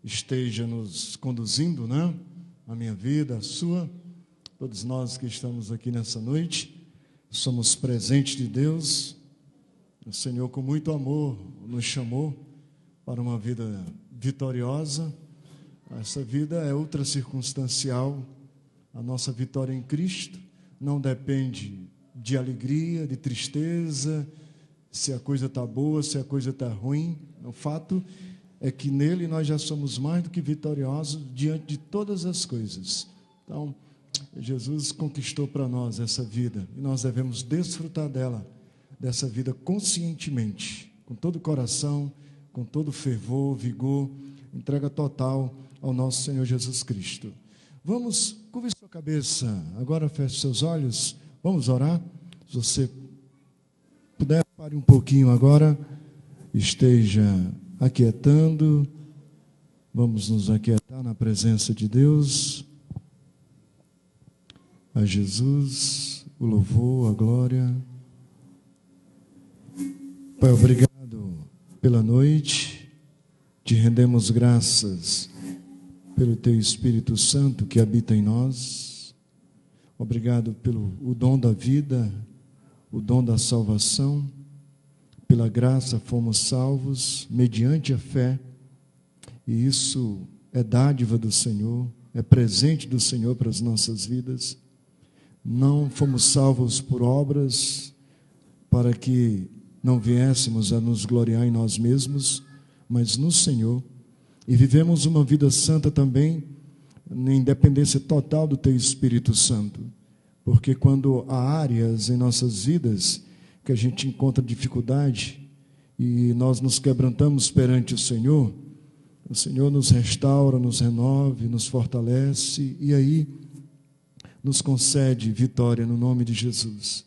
esteja nos conduzindo, né? A minha vida, a sua. Todos nós que estamos aqui nessa noite, somos presentes de Deus. O Senhor, com muito amor, nos chamou para uma vida vitoriosa. Essa vida é ultra circunstancial. A nossa vitória em Cristo não depende de alegria, de tristeza, se a coisa está boa, se a coisa está ruim. O fato é que nele nós já somos mais do que vitoriosos diante de todas as coisas. Então, Jesus conquistou para nós essa vida e nós devemos desfrutar dela, dessa vida conscientemente, com todo o coração, com todo fervor, vigor, entrega total ao nosso Senhor Jesus Cristo. Vamos, curve sua cabeça, agora feche seus olhos, vamos orar. Se você puder, pare um pouquinho agora, esteja aquietando, vamos nos aquietar na presença de Deus. A Jesus, o louvor, a glória. Pai, obrigado pela noite, te rendemos graças pelo Teu Espírito Santo que habita em nós. Obrigado pelo o dom da vida, o dom da salvação. Pela graça fomos salvos mediante a fé, e isso é dádiva do Senhor, é presente do Senhor para as nossas vidas. Não fomos salvos por obras, para que não viéssemos a nos gloriar em nós mesmos, mas no Senhor. E vivemos uma vida santa também, na independência total do Teu Espírito Santo. Porque quando há áreas em nossas vidas que a gente encontra dificuldade e nós nos quebrantamos perante o Senhor nos restaura, nos renova, nos fortalece e aí nos concede vitória no nome de Jesus.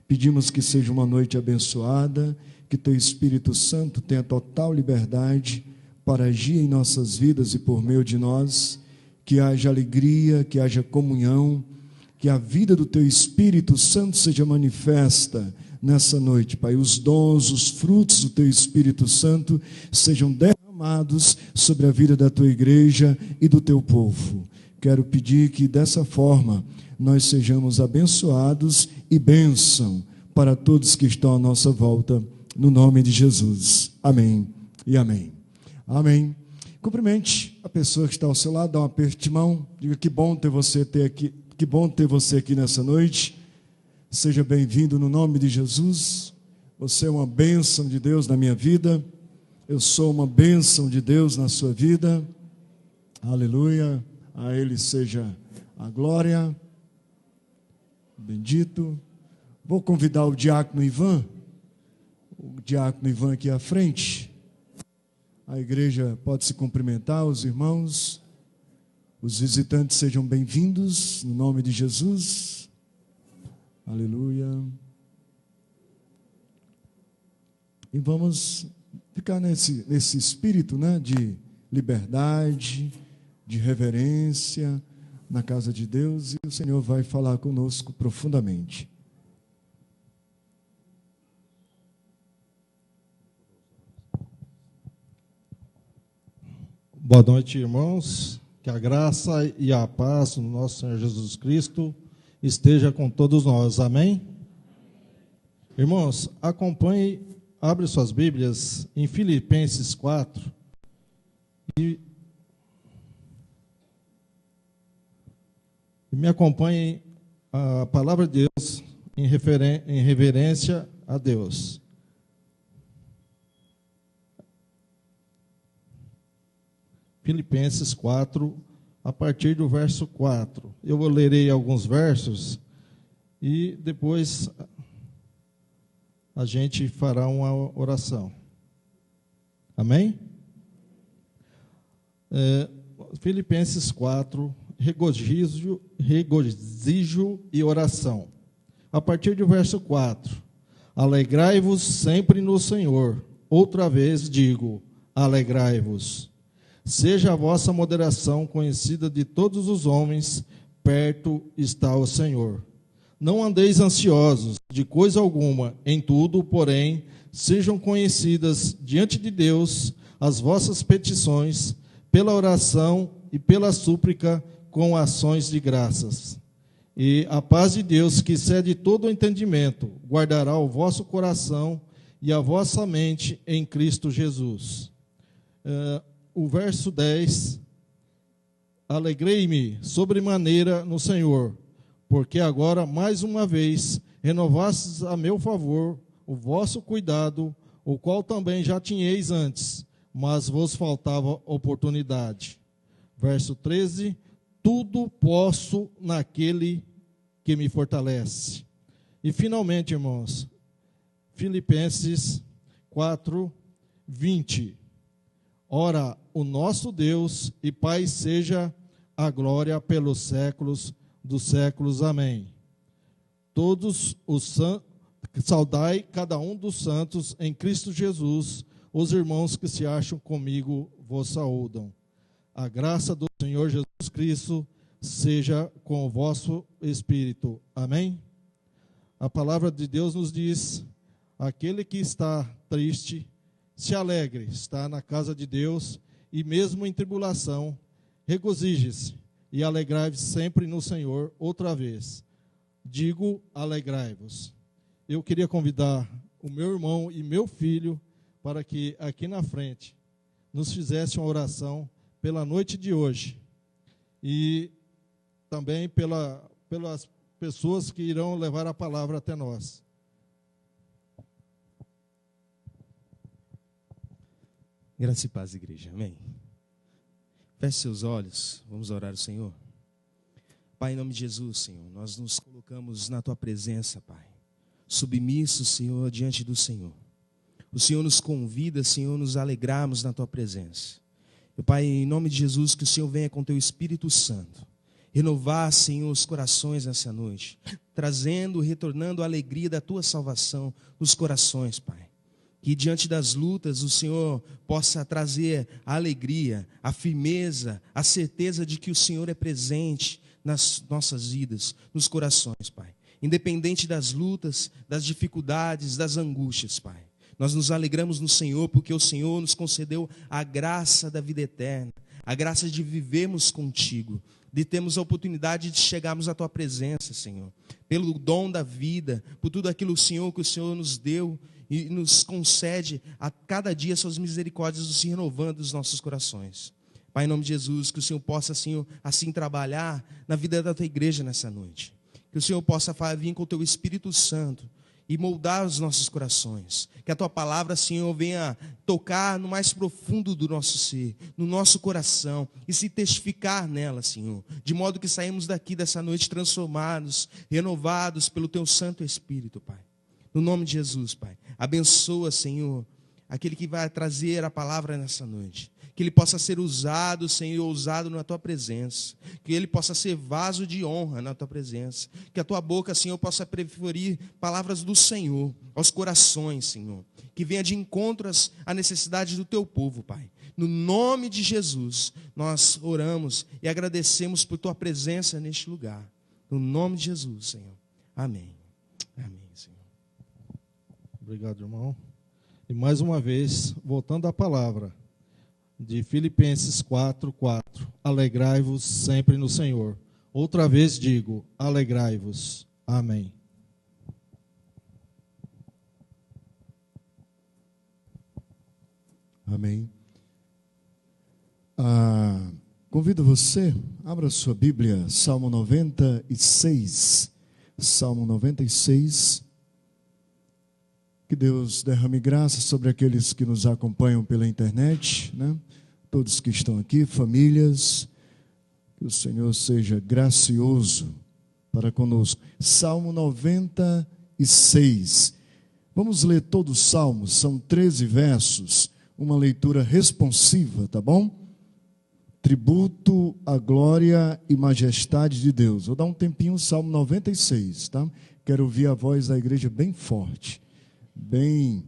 Pedimos que seja uma noite abençoada, que Teu Espírito Santo tenha total liberdade para agir em nossas vidas e por meio de nós, que haja alegria, que haja comunhão, que a vida do Teu Espírito Santo seja manifesta nessa noite, Pai. Os dons, os frutos do Teu Espírito Santo sejam derramados sobre a vida da Tua igreja e do Teu povo. Quero pedir que dessa forma nós sejamos abençoados e bênção para todos que estão à nossa volta, no nome de Jesus. Amém e amém. Amém. Cumprimente a pessoa que está ao seu lado, dá um aperto de mão, diga que bom ter você aqui, que bom ter você aqui nessa noite. Seja bem-vindo no nome de Jesus. Você é uma bênção de Deus na minha vida. Eu sou uma bênção de Deus na sua vida. Aleluia. A Ele seja a glória. Bendito. Vou convidar o diácono Ivan aqui à frente. A igreja pode se cumprimentar, os irmãos. Os visitantes sejam bem-vindos, no nome de Jesus. Aleluia. E vamos ficar nesse espírito, né, de liberdade, de reverência na casa de Deus, e o Senhor vai falar conosco profundamente. Boa noite, irmãos. Que a graça e a paz do nosso Senhor Jesus Cristo esteja com todos nós. Amém? Irmãos, acompanhe, abre suas Bíblias em Filipenses 4 e me acompanhe a palavra de Deus em reverência a Deus. Filipenses 4, a partir do verso 4. Eu lerei alguns versos e depois a gente fará uma oração. Amém? Filipenses 4, regozijo e oração. A partir do verso 4. Alegrai-vos sempre no Senhor. Outra vez digo, alegrai-vos. Seja a vossa moderação conhecida de todos os homens, perto está o Senhor. Não andeis ansiosos de coisa alguma, em tudo, porém, sejam conhecidas diante de Deus as vossas petições, pela oração e pela súplica com ações de graças. E a paz de Deus, que excede todo o entendimento, guardará o vosso coração e a vossa mente em Cristo Jesus. O verso 10, alegrei-me sobremaneira no Senhor, porque agora, mais uma vez, renovastes a meu favor o vosso cuidado, o qual também já tinhais antes, mas vos faltava oportunidade. Verso 13, tudo posso naquele que me fortalece. E finalmente, irmãos, Filipenses 4, 20. Ora, o nosso Deus e Pai seja a glória pelos séculos dos séculos. Amém. Todos os santos, saudai cada um dos santos em Cristo Jesus. Os irmãos que se acham comigo vos saúdam. A graça do Senhor Jesus Cristo seja com o vosso espírito. Amém? A palavra de Deus nos diz: aquele que está triste, se alegre, está na casa de Deus, e mesmo em tribulação, regozije-se e alegrai-vos sempre no Senhor. Outra vez, digo, alegrai-vos. Eu queria convidar o meu irmão e meu filho para que aqui na frente nos fizesse uma oração pela noite de hoje e também pelas pessoas que irão levar a palavra até nós. Graça e paz, igreja. Amém. Feche seus olhos, vamos orar ao Senhor. Pai, em nome de Jesus, Senhor, nós nos colocamos na Tua presença, Pai, submissos, Senhor, diante do Senhor. O Senhor nos convida, Senhor, nos alegrarmos na Tua presença. Meu Pai, em nome de Jesus, que o Senhor venha com Teu Espírito Santo, renovar, Senhor, os corações nessa noite, trazendo, retornando a alegria da Tua salvação nos corações, Pai. Que diante das lutas o Senhor possa trazer a alegria, a firmeza, a certeza de que o Senhor é presente nas nossas vidas, nos corações, Pai. Independente das lutas, das dificuldades, das angústias, Pai. Nós nos alegramos no Senhor porque o Senhor nos concedeu a graça da vida eterna, a graça de vivermos contigo, de termos a oportunidade de chegarmos à Tua presença, Senhor. Pelo dom da vida, por tudo aquilo, Senhor, que o Senhor nos deu e nos concede a cada dia suas misericórdias se renovando nos nossos corações. Pai, em nome de Jesus, que o Senhor possa, Senhor, assim trabalhar na vida da Tua igreja nessa noite. Que o Senhor possa vir com o Teu Espírito Santo e moldar os nossos corações. Que a Tua palavra, Senhor, venha tocar no mais profundo do nosso ser, no nosso coração, e se testificar nela, Senhor. De modo que saímos daqui dessa noite transformados, renovados pelo Teu Santo Espírito, Pai. No nome de Jesus, Pai. Abençoa, Senhor, aquele que vai trazer a palavra nessa noite. Que ele possa ser usado, Senhor, usado na Tua presença. Que ele possa ser vaso de honra na Tua presença. Que a Tua boca, Senhor, possa preferir palavras do Senhor aos corações, Senhor. Que venha de encontro à necessidade do Teu povo, Pai. No nome de Jesus, nós oramos e agradecemos por Tua presença neste lugar. No nome de Jesus, Senhor. Amém. Amém, Senhor. Obrigado, irmão. E mais uma vez, voltando à palavra de Filipenses 4, 4. Alegrai-vos sempre no Senhor. Outra vez digo, alegrai-vos. Amém. Amém. Convido você, abra sua Bíblia, Salmo 96. Salmo 96. Que Deus derrame graça sobre aqueles que nos acompanham pela internet, né? Todos que estão aqui, famílias, que o Senhor seja gracioso para conosco. Salmo 96. Vamos ler todo o Salmo, são 13 versos, uma leitura responsiva, tá bom? Tributo à glória e majestade de Deus. Vou dar um tempinho, Salmo 96, tá? Quero ouvir a voz da igreja bem forte. Bem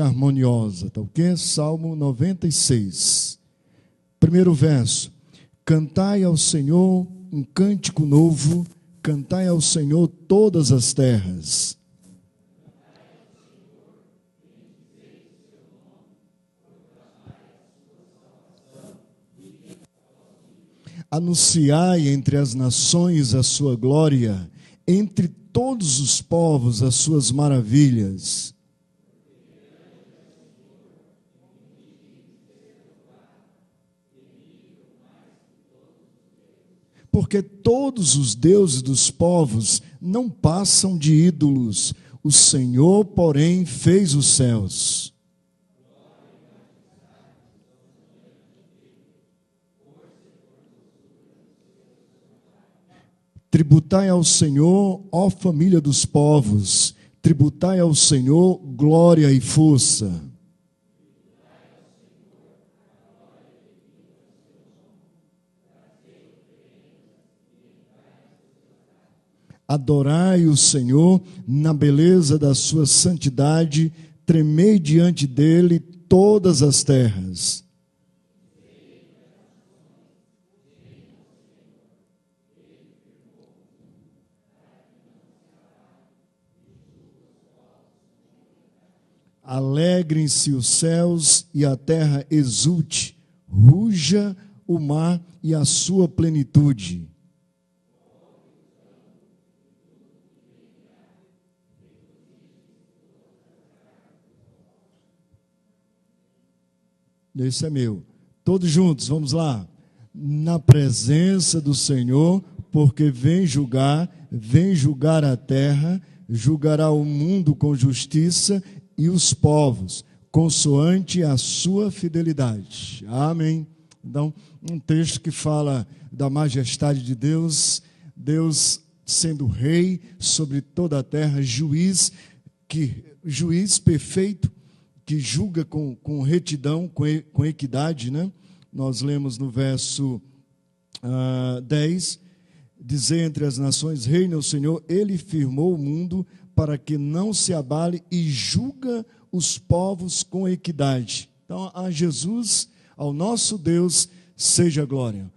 harmoniosa, tá ok? Salmo 96. Primeiro verso. Cantai ao Senhor um cântico novo, cantai ao Senhor todas as terras. Anunciai entre as nações a sua glória, entre todos os povos as suas maravilhas. Porque todos os deuses dos povos não passam de ídolos, o Senhor, porém, fez os céus. Tributai ao Senhor, ó família dos povos, tributai ao Senhor glória e força. Adorai o Senhor na beleza da sua santidade, tremei diante dele todas as terras. Alegrem-se os céus e a terra exulte, ruja o mar e a sua plenitude. Esse é meu. Todos juntos, vamos lá. Na presença do Senhor, porque vem julgar a terra, julgará o mundo com justiça e os povos, consoante a sua fidelidade. Amém. Então, um texto que fala da majestade de Deus, Deus sendo rei sobre toda a terra, juiz perfeito, que julga com retidão, com equidade, né? Nós lemos no verso 10, dizer entre as nações, reina o Senhor, ele firmou o mundo para que não se abale e julga os povos com equidade. Então, a Jesus, ao nosso Deus, seja glória.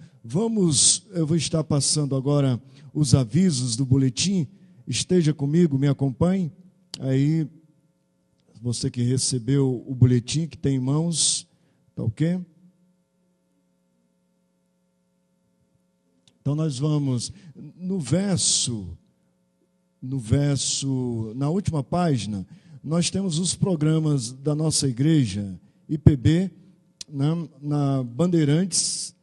Eu vou estar passando agora os avisos do boletim, esteja comigo, me acompanhe, aí, você que recebeu o boletim, que tem em mãos, tá ok? Então, nós vamos, na última página, nós temos os programas da nossa igreja, IPB, na Bandeirantes,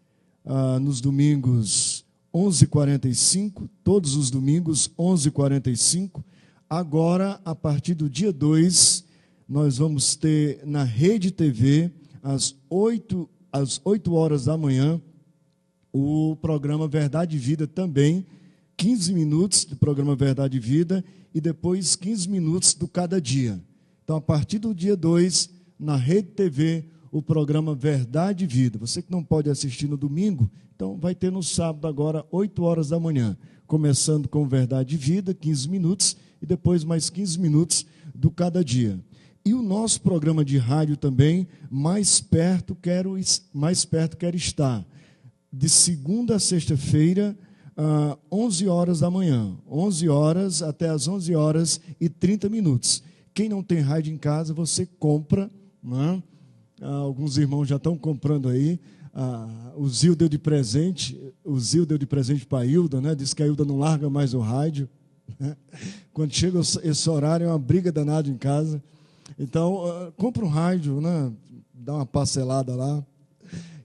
nos domingos 11h45, todos os domingos 11h45. Agora, a partir do dia 2, nós vamos ter na Rede TV, às 8 horas da manhã, o programa Verdade e Vida também, 15 minutos do programa Verdade e Vida e depois 15 minutos do Cada Dia. Então, a partir do dia 2, na Rede TV, o programa Verdade e Vida. Você que não pode assistir no domingo, então vai ter no sábado agora, 8 horas da manhã, começando com Verdade e Vida, 15 minutos, e depois mais 15 minutos do Cada Dia. E o nosso programa de rádio também, Mais Perto Quero Estar, de segunda a sexta-feira, 11 horas da manhã, 11 horas até as 11 horas e 30 minutos. Quem não tem rádio em casa, você compra, né? Alguns irmãos já estão comprando aí, o Zil deu de presente para a Hilda, né? Diz que a Hilda não larga mais o rádio, né? Quando chega esse horário é uma briga danada em casa. Então, compra um rádio, né? Dá uma parcelada lá,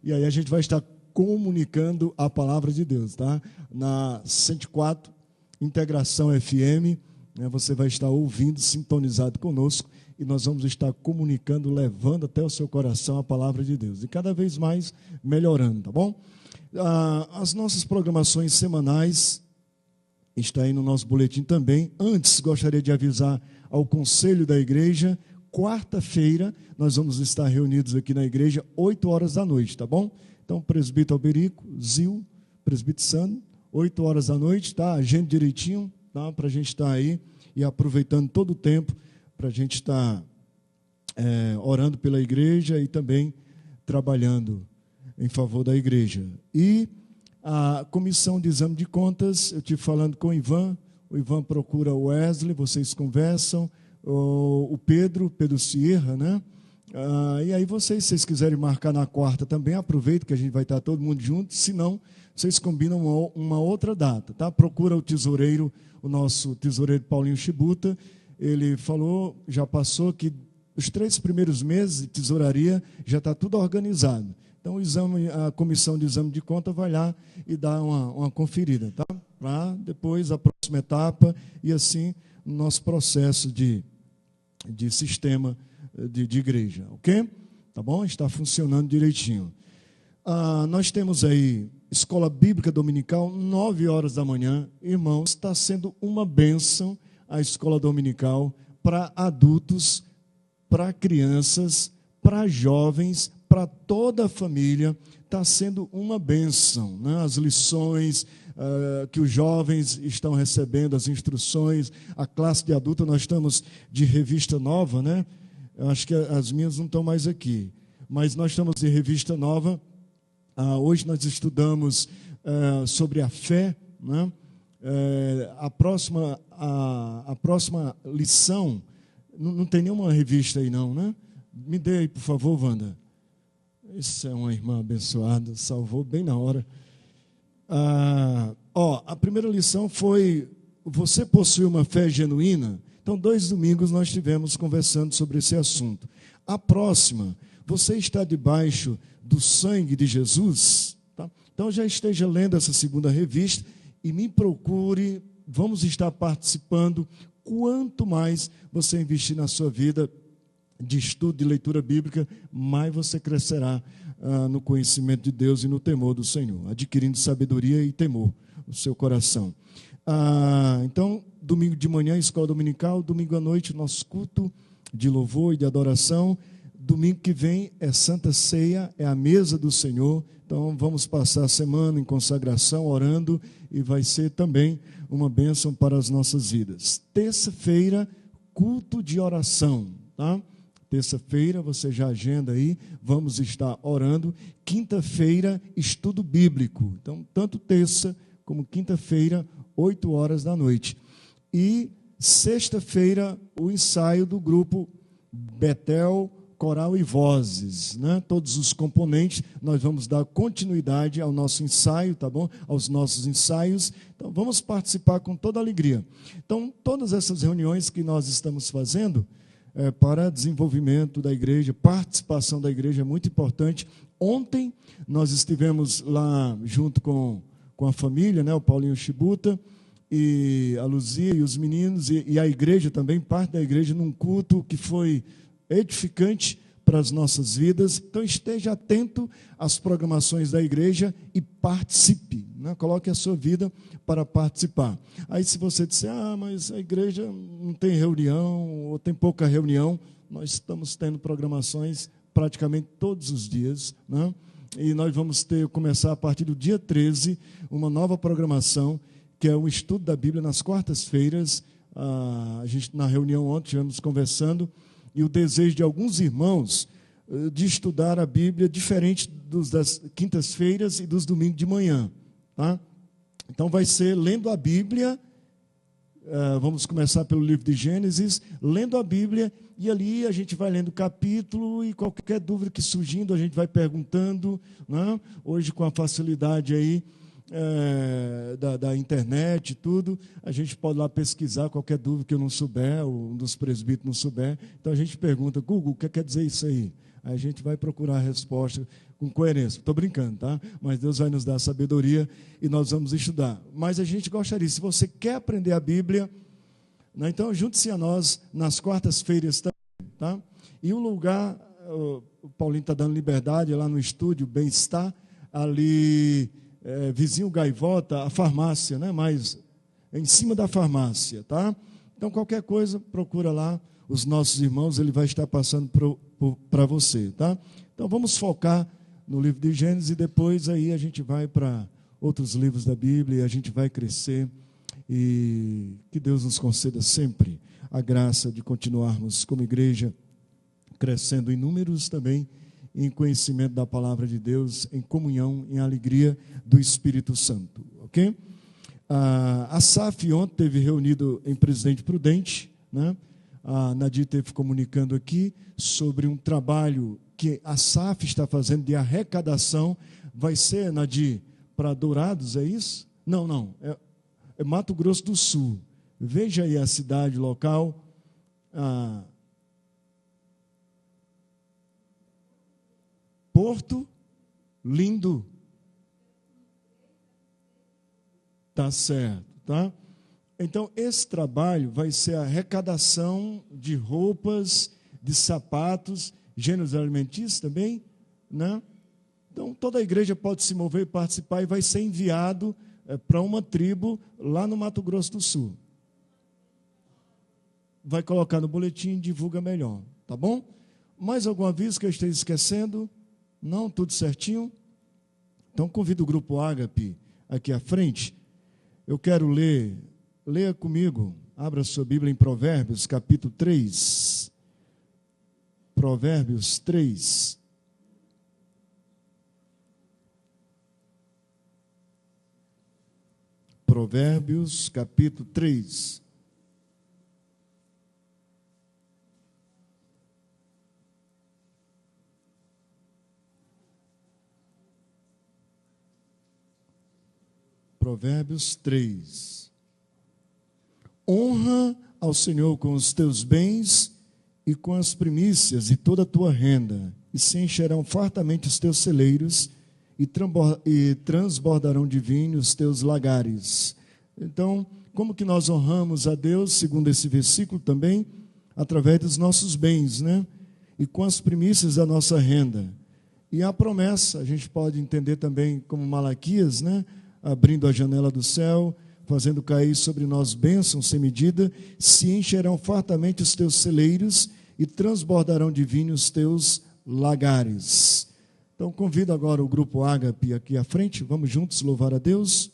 e aí a gente vai estar comunicando a palavra de Deus, tá? Na 104, Integração FM, né? Você vai estar ouvindo, sintonizado conosco, e nós vamos estar comunicando, levando até o seu coração a palavra de Deus, e cada vez mais melhorando, tá bom? As nossas programações semanais está aí no nosso boletim também. Antes, gostaria de avisar ao Conselho da Igreja, quarta-feira, nós vamos estar reunidos aqui na igreja, 8 horas da noite, tá bom? Então, presbítero Alberico, Zil, presbítero Sandro, 8 horas da noite, tá? Agenda direitinho, tá? Para a gente estar aí e aproveitando todo o tempo para a gente estar orando pela igreja e também trabalhando em favor da igreja. E a comissão de exame de contas, eu estive falando com o Ivan procura o Wesley, vocês conversam, o Pedro Sierra, né? E aí vocês, se vocês quiserem marcar na quarta também, aproveita que a gente vai estar todo mundo junto, se não, vocês combinam uma outra data, tá? Procura o tesoureiro, o nosso tesoureiro Paulinho Chibuta, ele falou, já passou que os 3 primeiros meses de tesouraria já está tudo organizado. Então a comissão de exame de conta vai lá e dá uma conferida, tá? Para depois a próxima etapa e assim o nosso processo de sistema de igreja, ok? Tá bom? Está funcionando direitinho. Nós temos aí escola bíblica dominical, 9 horas da manhã. Irmãos, está sendo uma bênção a escola dominical para adultos, para crianças, para jovens, para toda a família. Está sendo uma bênção, né? As lições que os jovens estão recebendo, as instruções, a classe de adulto, nós estamos de revista nova, né? Eu acho que as minhas não estão mais aqui, mas nós estamos de revista nova. Hoje nós estudamos sobre a fé, né? A próxima lição, não tem nenhuma revista aí não, né? Me dê aí, por favor, Wanda. Isso é uma irmã abençoada, salvou bem na hora. A primeira lição foi: você possui uma fé genuína? Então, 2 domingos nós estivemos conversando sobre esse assunto. A próxima, você está debaixo do sangue de Jesus? Tá? Então, já esteja lendo essa segunda revista e me procure, vamos estar participando. Quanto mais você investir na sua vida de estudo, de leitura bíblica, mais você crescerá no conhecimento de Deus e no temor do Senhor, adquirindo sabedoria e temor no seu coração. Então, domingo de manhã, escola dominical, domingo à noite, nosso culto de louvor e de adoração. Domingo que vem é Santa Ceia, é a mesa do Senhor. Então, vamos passar a semana em consagração, orando, e vai ser também uma bênção para as nossas vidas. Terça-feira, culto de oração, tá? Terça-feira, você já agenda aí, vamos estar orando. Quinta-feira, estudo bíblico. Então, tanto terça como quinta-feira, 8 horas da noite. E sexta-feira, o ensaio do grupo Betel, Coral e Vozes, né? Todos os componentes, nós vamos dar continuidade ao nosso ensaio, tá bom? Aos nossos ensaios. Então, vamos participar com toda alegria. Então, todas essas reuniões que nós estamos fazendo para desenvolvimento da igreja, participação da igreja é muito importante. Ontem, nós estivemos lá junto com a família, né? O Paulinho Chibuta, e a Luzia e os meninos, e a igreja também, parte da igreja, num culto que foi edificante para as nossas vidas. Então, esteja atento às programações da igreja e participe, né? Coloque a sua vida para participar. Aí, se você disser, mas a igreja não tem reunião, ou tem pouca reunião, nós estamos tendo programações praticamente todos os dias, né? E nós vamos começar a partir do dia 13, uma nova programação, que é o estudo da Bíblia nas quartas-feiras. A gente, na reunião ontem, estivemos conversando, e o desejo de alguns irmãos de estudar a Bíblia diferente das quintas-feiras e dos domingos de manhã, tá? Então, vai ser lendo a Bíblia. Vamos começar pelo livro de Gênesis, lendo a Bíblia, e ali a gente vai lendo o capítulo, e qualquer dúvida que surgindo, a gente vai perguntando, né? Hoje, com a facilidade aí da internet e tudo, a gente pode lá pesquisar qualquer dúvida que eu não souber, ou um dos presbíteros não souber. Então a gente pergunta: Google, o que quer dizer isso aí? Aí a gente vai procurar a resposta com coerência. Estou brincando, tá? Mas Deus vai nos dar sabedoria e nós vamos estudar. Mas a gente gostaria, se você quer aprender a Bíblia, né, então junte-se a nós nas quartas-feiras também, tá? E o lugar, o Paulinho está dando liberdade lá no estúdio, Bem-Estar, ali vizinho Gaivota, a farmácia, né? Mas em cima da farmácia, tá? Então, qualquer coisa, procura lá os nossos irmãos, ele vai estar passando para você, tá? Então, vamos focar no livro de Gênesis, e depois aí a gente vai para outros livros da Bíblia, e a gente vai crescer, e que Deus nos conceda sempre a graça de continuarmos como igreja, crescendo em números também, em conhecimento da palavra de Deus, em comunhão, em alegria do Espírito Santo, ok? A SAF ontem teve reunido em Presidente Prudente, né? A Nadir esteve comunicando aqui sobre um trabalho que a SAF está fazendo de arrecadação. Vai ser, Nadir, para Dourados, é isso? Não, é Mato Grosso do Sul. Veja aí a cidade local. Porto Lindo. Tá certo, tá? Então, esse trabalho vai ser a arrecadação de roupas, de sapatos, gêneros alimentícios também, né? Então, toda a igreja pode se mover e participar e vai ser enviado para uma tribo lá no Mato Grosso do Sul. Vai colocar no boletim e divulga melhor, tá bom? Mais algum aviso que eu esteja esquecendo? Não? Tudo certinho? Então, convido o grupo Ágape aqui à frente. Eu quero ler, leia comigo, abra sua Bíblia em Provérbios, capítulo 3. Provérbios 3. Provérbios, capítulo 3. Provérbios 3. Honra ao Senhor com os teus bens e com as primícias e toda a tua renda, e se encherão fartamente os teus celeiros, e transbordarão de vinho os teus lagares. Então, como que nós honramos a Deus, segundo esse versículo também? Através dos nossos bens, né? E com as primícias da nossa renda. E a promessa, a gente pode entender também como Malaquias, né? Abrindo a janela do céu, fazendo cair sobre nós bênçãos sem medida, se encherão fartamente os teus celeiros e transbordarão de vinho os teus lagares. Então, convido agora o grupo Ágape aqui à frente, vamos juntos louvar a Deus.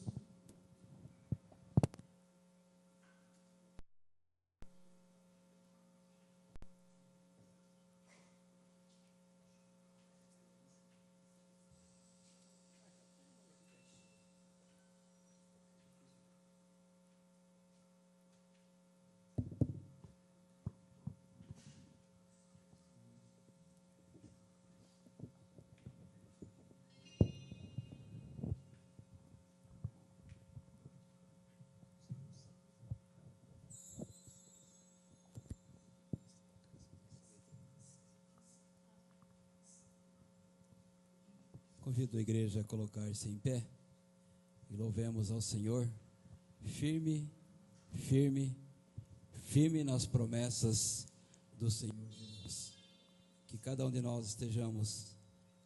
Convido a igreja a colocar-se em pé e louvemos ao Senhor, firme, firme, firme nas promessas do Senhor Jesus. Que cada um de nós estejamos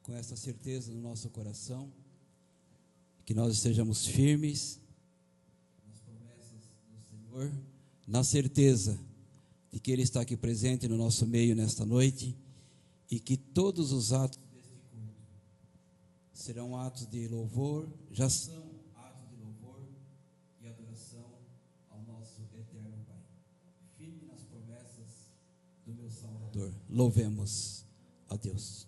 com essa certeza no nosso coração, que nós estejamos firmes nas promessas do Senhor, na certeza de que Ele está aqui presente no nosso meio nesta noite, e que todos os atos serão atos de louvor, já são atos de louvor e adoração ao nosso eterno Pai. Firme nas promessas do meu Salvador. Louvemos a Deus.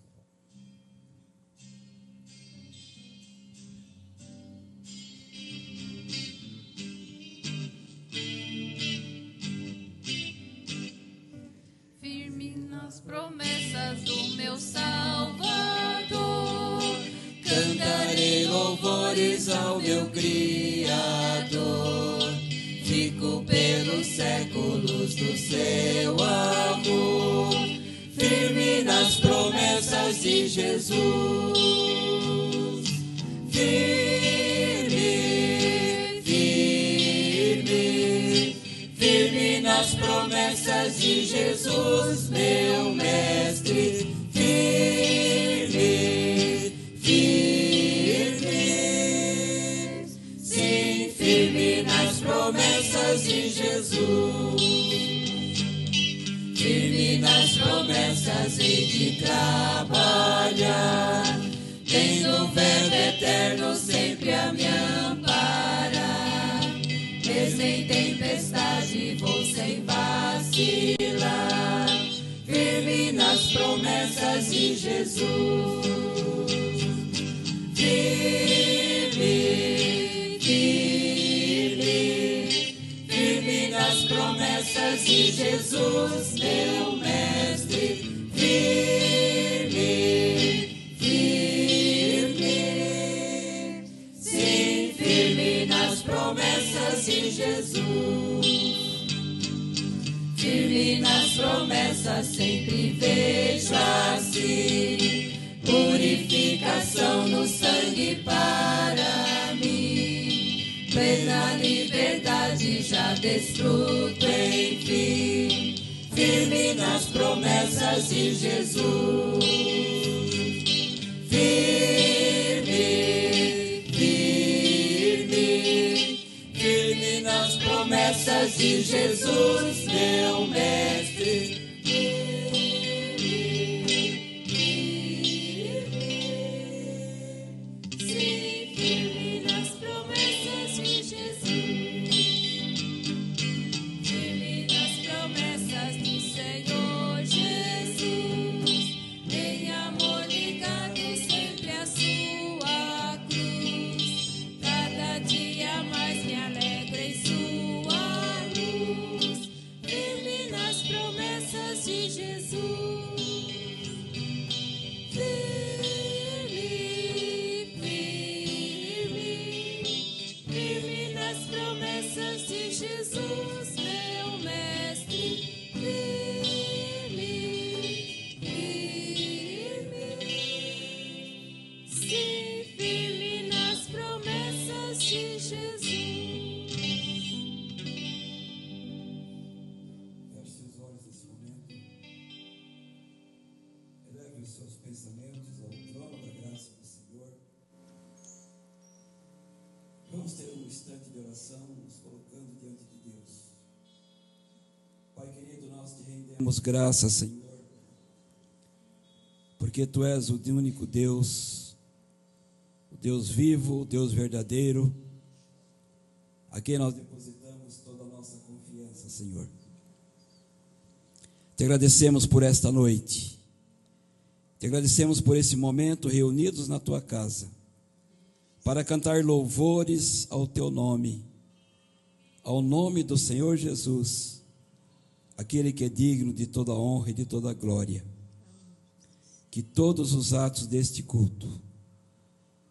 Firme nas promessas do meu Salvador. Cantarei louvores ao meu Criador, fico pelos séculos do seu amor, firme nas promessas de Jesus, firme, firme, firme nas promessas de Jesus, meu mestre, firme. Firme nas promessas de Jesus, firme nas promessas e de trabalhar, tendo o verbo eterno sempre a me amparar, mesmo em tempestade vou sem vacilar, firme nas promessas de Jesus, firme nas promessas de Jesus, meu mestre, firme, firme, sim, firme nas promessas de Jesus, firme nas promessas, sempre vejo assim, purificação no sangue para mim, plena liberdade, já desfruto enfim, firme nas promessas de Jesus, firme, firme, firme nas promessas de Jesus, meu mestre. Vamos ter um instante de oração, nos colocando diante de Deus. Pai querido, nós te rendemos graças, Senhor, porque Tu és o único Deus, o Deus vivo, o Deus verdadeiro, a quem nós depositamos toda a nossa confiança, Senhor. Te agradecemos por esta noite, te agradecemos por esse momento reunidos na Tua casa, para cantar louvores ao Teu nome, ao nome do Senhor Jesus, aquele que é digno de toda honra e de toda glória. Que todos os atos deste culto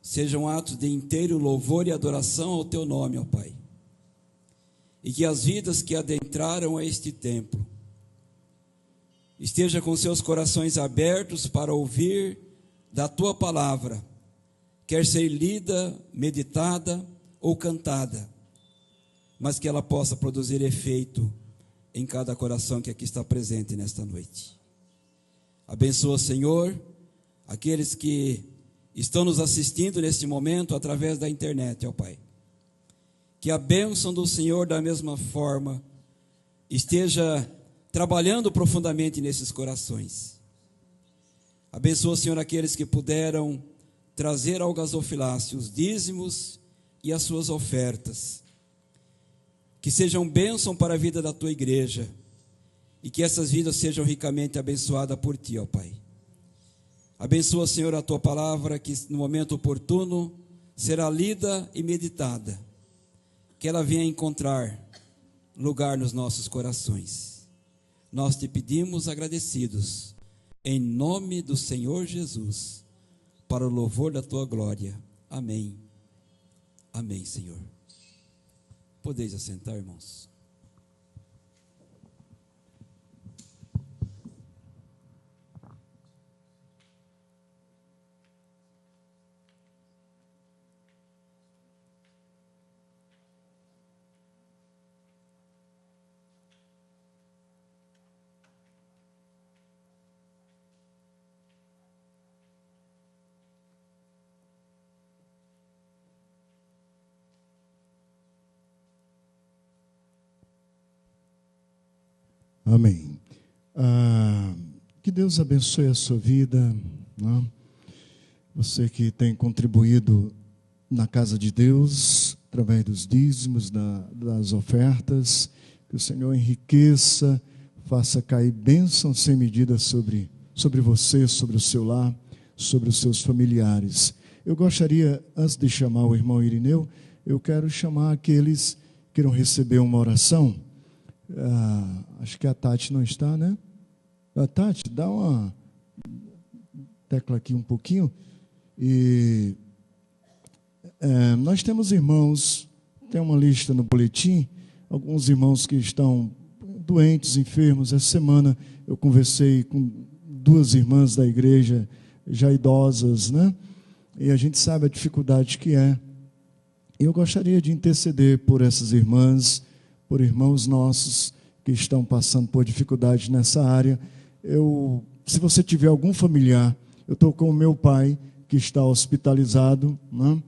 sejam atos de inteiro louvor e adoração ao Teu nome, ó Pai. E que as vidas que adentraram a este templo estejam com seus corações abertos para ouvir da Tua palavra, quer ser lida, meditada ou cantada, mas que ela possa produzir efeito em cada coração que aqui está presente nesta noite. Abençoa, Senhor, aqueles que estão nos assistindo neste momento através da internet, ó Pai. Que a bênção do Senhor, da mesma forma, esteja trabalhando profundamente nesses corações. Abençoa, Senhor, aqueles que puderam trazer ao gasofilácio os dízimos e as suas ofertas, que sejam bênção para a vida da Tua igreja, e que essas vidas sejam ricamente abençoadas por Ti, ó Pai. Abençoa, Senhor, a Tua palavra, que no momento oportuno será lida e meditada, que ela venha encontrar lugar nos nossos corações. Nós Te pedimos agradecidos, em nome do Senhor Jesus, para o louvor da Tua glória. Amém. Amém, Senhor. Podeis assentar, irmãos. Amém. Que Deus abençoe a sua vida, né? Você que tem contribuído na casa de Deus, através dos dízimos, das ofertas, que o Senhor enriqueça, faça cair bênção sem medida sobre você, sobre o seu lar, sobre os seus familiares. Eu gostaria, antes de chamar o irmão Irineu, eu quero chamar aqueles que queiram receber uma oração. Acho que a Tati não está, né? A Tati, dá uma tecla aqui um pouquinho. E nós temos irmãos, tem uma lista no boletim, alguns irmãos que estão doentes, enfermos. Essa semana eu conversei com 2 irmãs da igreja, já idosas, né? E a gente sabe a dificuldade que é. Eu gostaria de interceder por essas irmãs, por irmãos nossos que estão passando por dificuldade nessa área. Se você tiver algum familiar, eu estou com o meu pai, que está hospitalizado, né?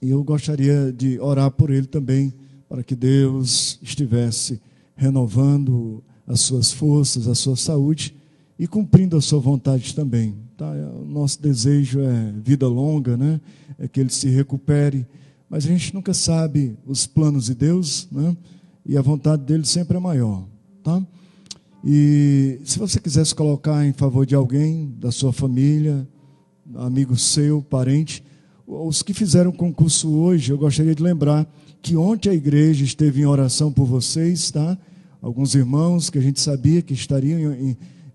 E eu gostaria de orar por ele também, para que Deus estivesse renovando as suas forças, a sua saúde e cumprindo a sua vontade também. Tá? O nosso desejo é vida longa, né? É que ele se recupere, mas a gente nunca sabe os planos de Deus, né? E a vontade dele sempre é maior. Tá? E se você quisesse colocar em favor de alguém, da sua família, amigo seu, parente, os que fizeram o concurso hoje, eu gostaria de lembrar que ontem a igreja esteve em oração por vocês, tá? Alguns irmãos que a gente sabia que estariam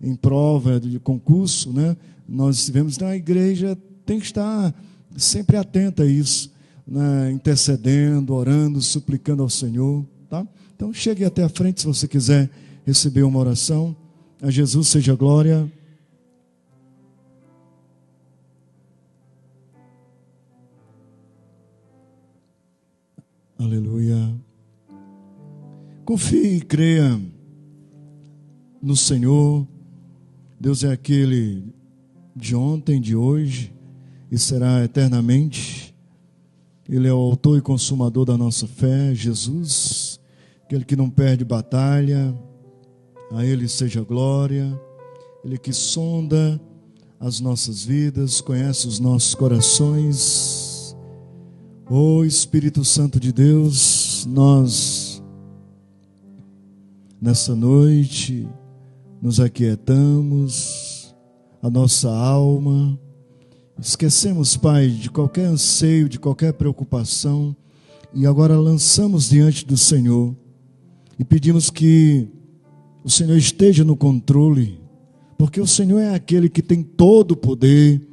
em prova de concurso, né? Nós estivemos na igreja, tem que estar sempre atenta a isso, né? Intercedendo, orando, suplicando ao Senhor, tá? Então chegue até a frente se você quiser receber uma oração. A Jesus seja a glória. Aleluia. Confie e creia no Senhor. Deus é aquele de ontem, de hoje e será eternamente. Ele é o autor e consumador da nossa fé, Jesus, aquele que não perde batalha. A Ele seja glória. Ele que sonda as nossas vidas, conhece os nossos corações. Ó Espírito Santo de Deus, nós nessa noite nos aquietamos, a nossa alma, esquecemos, Pai, de qualquer anseio, de qualquer preocupação, e agora lançamos diante do Senhor e pedimos que o Senhor esteja no controle, porque o Senhor é aquele que tem todo o poder.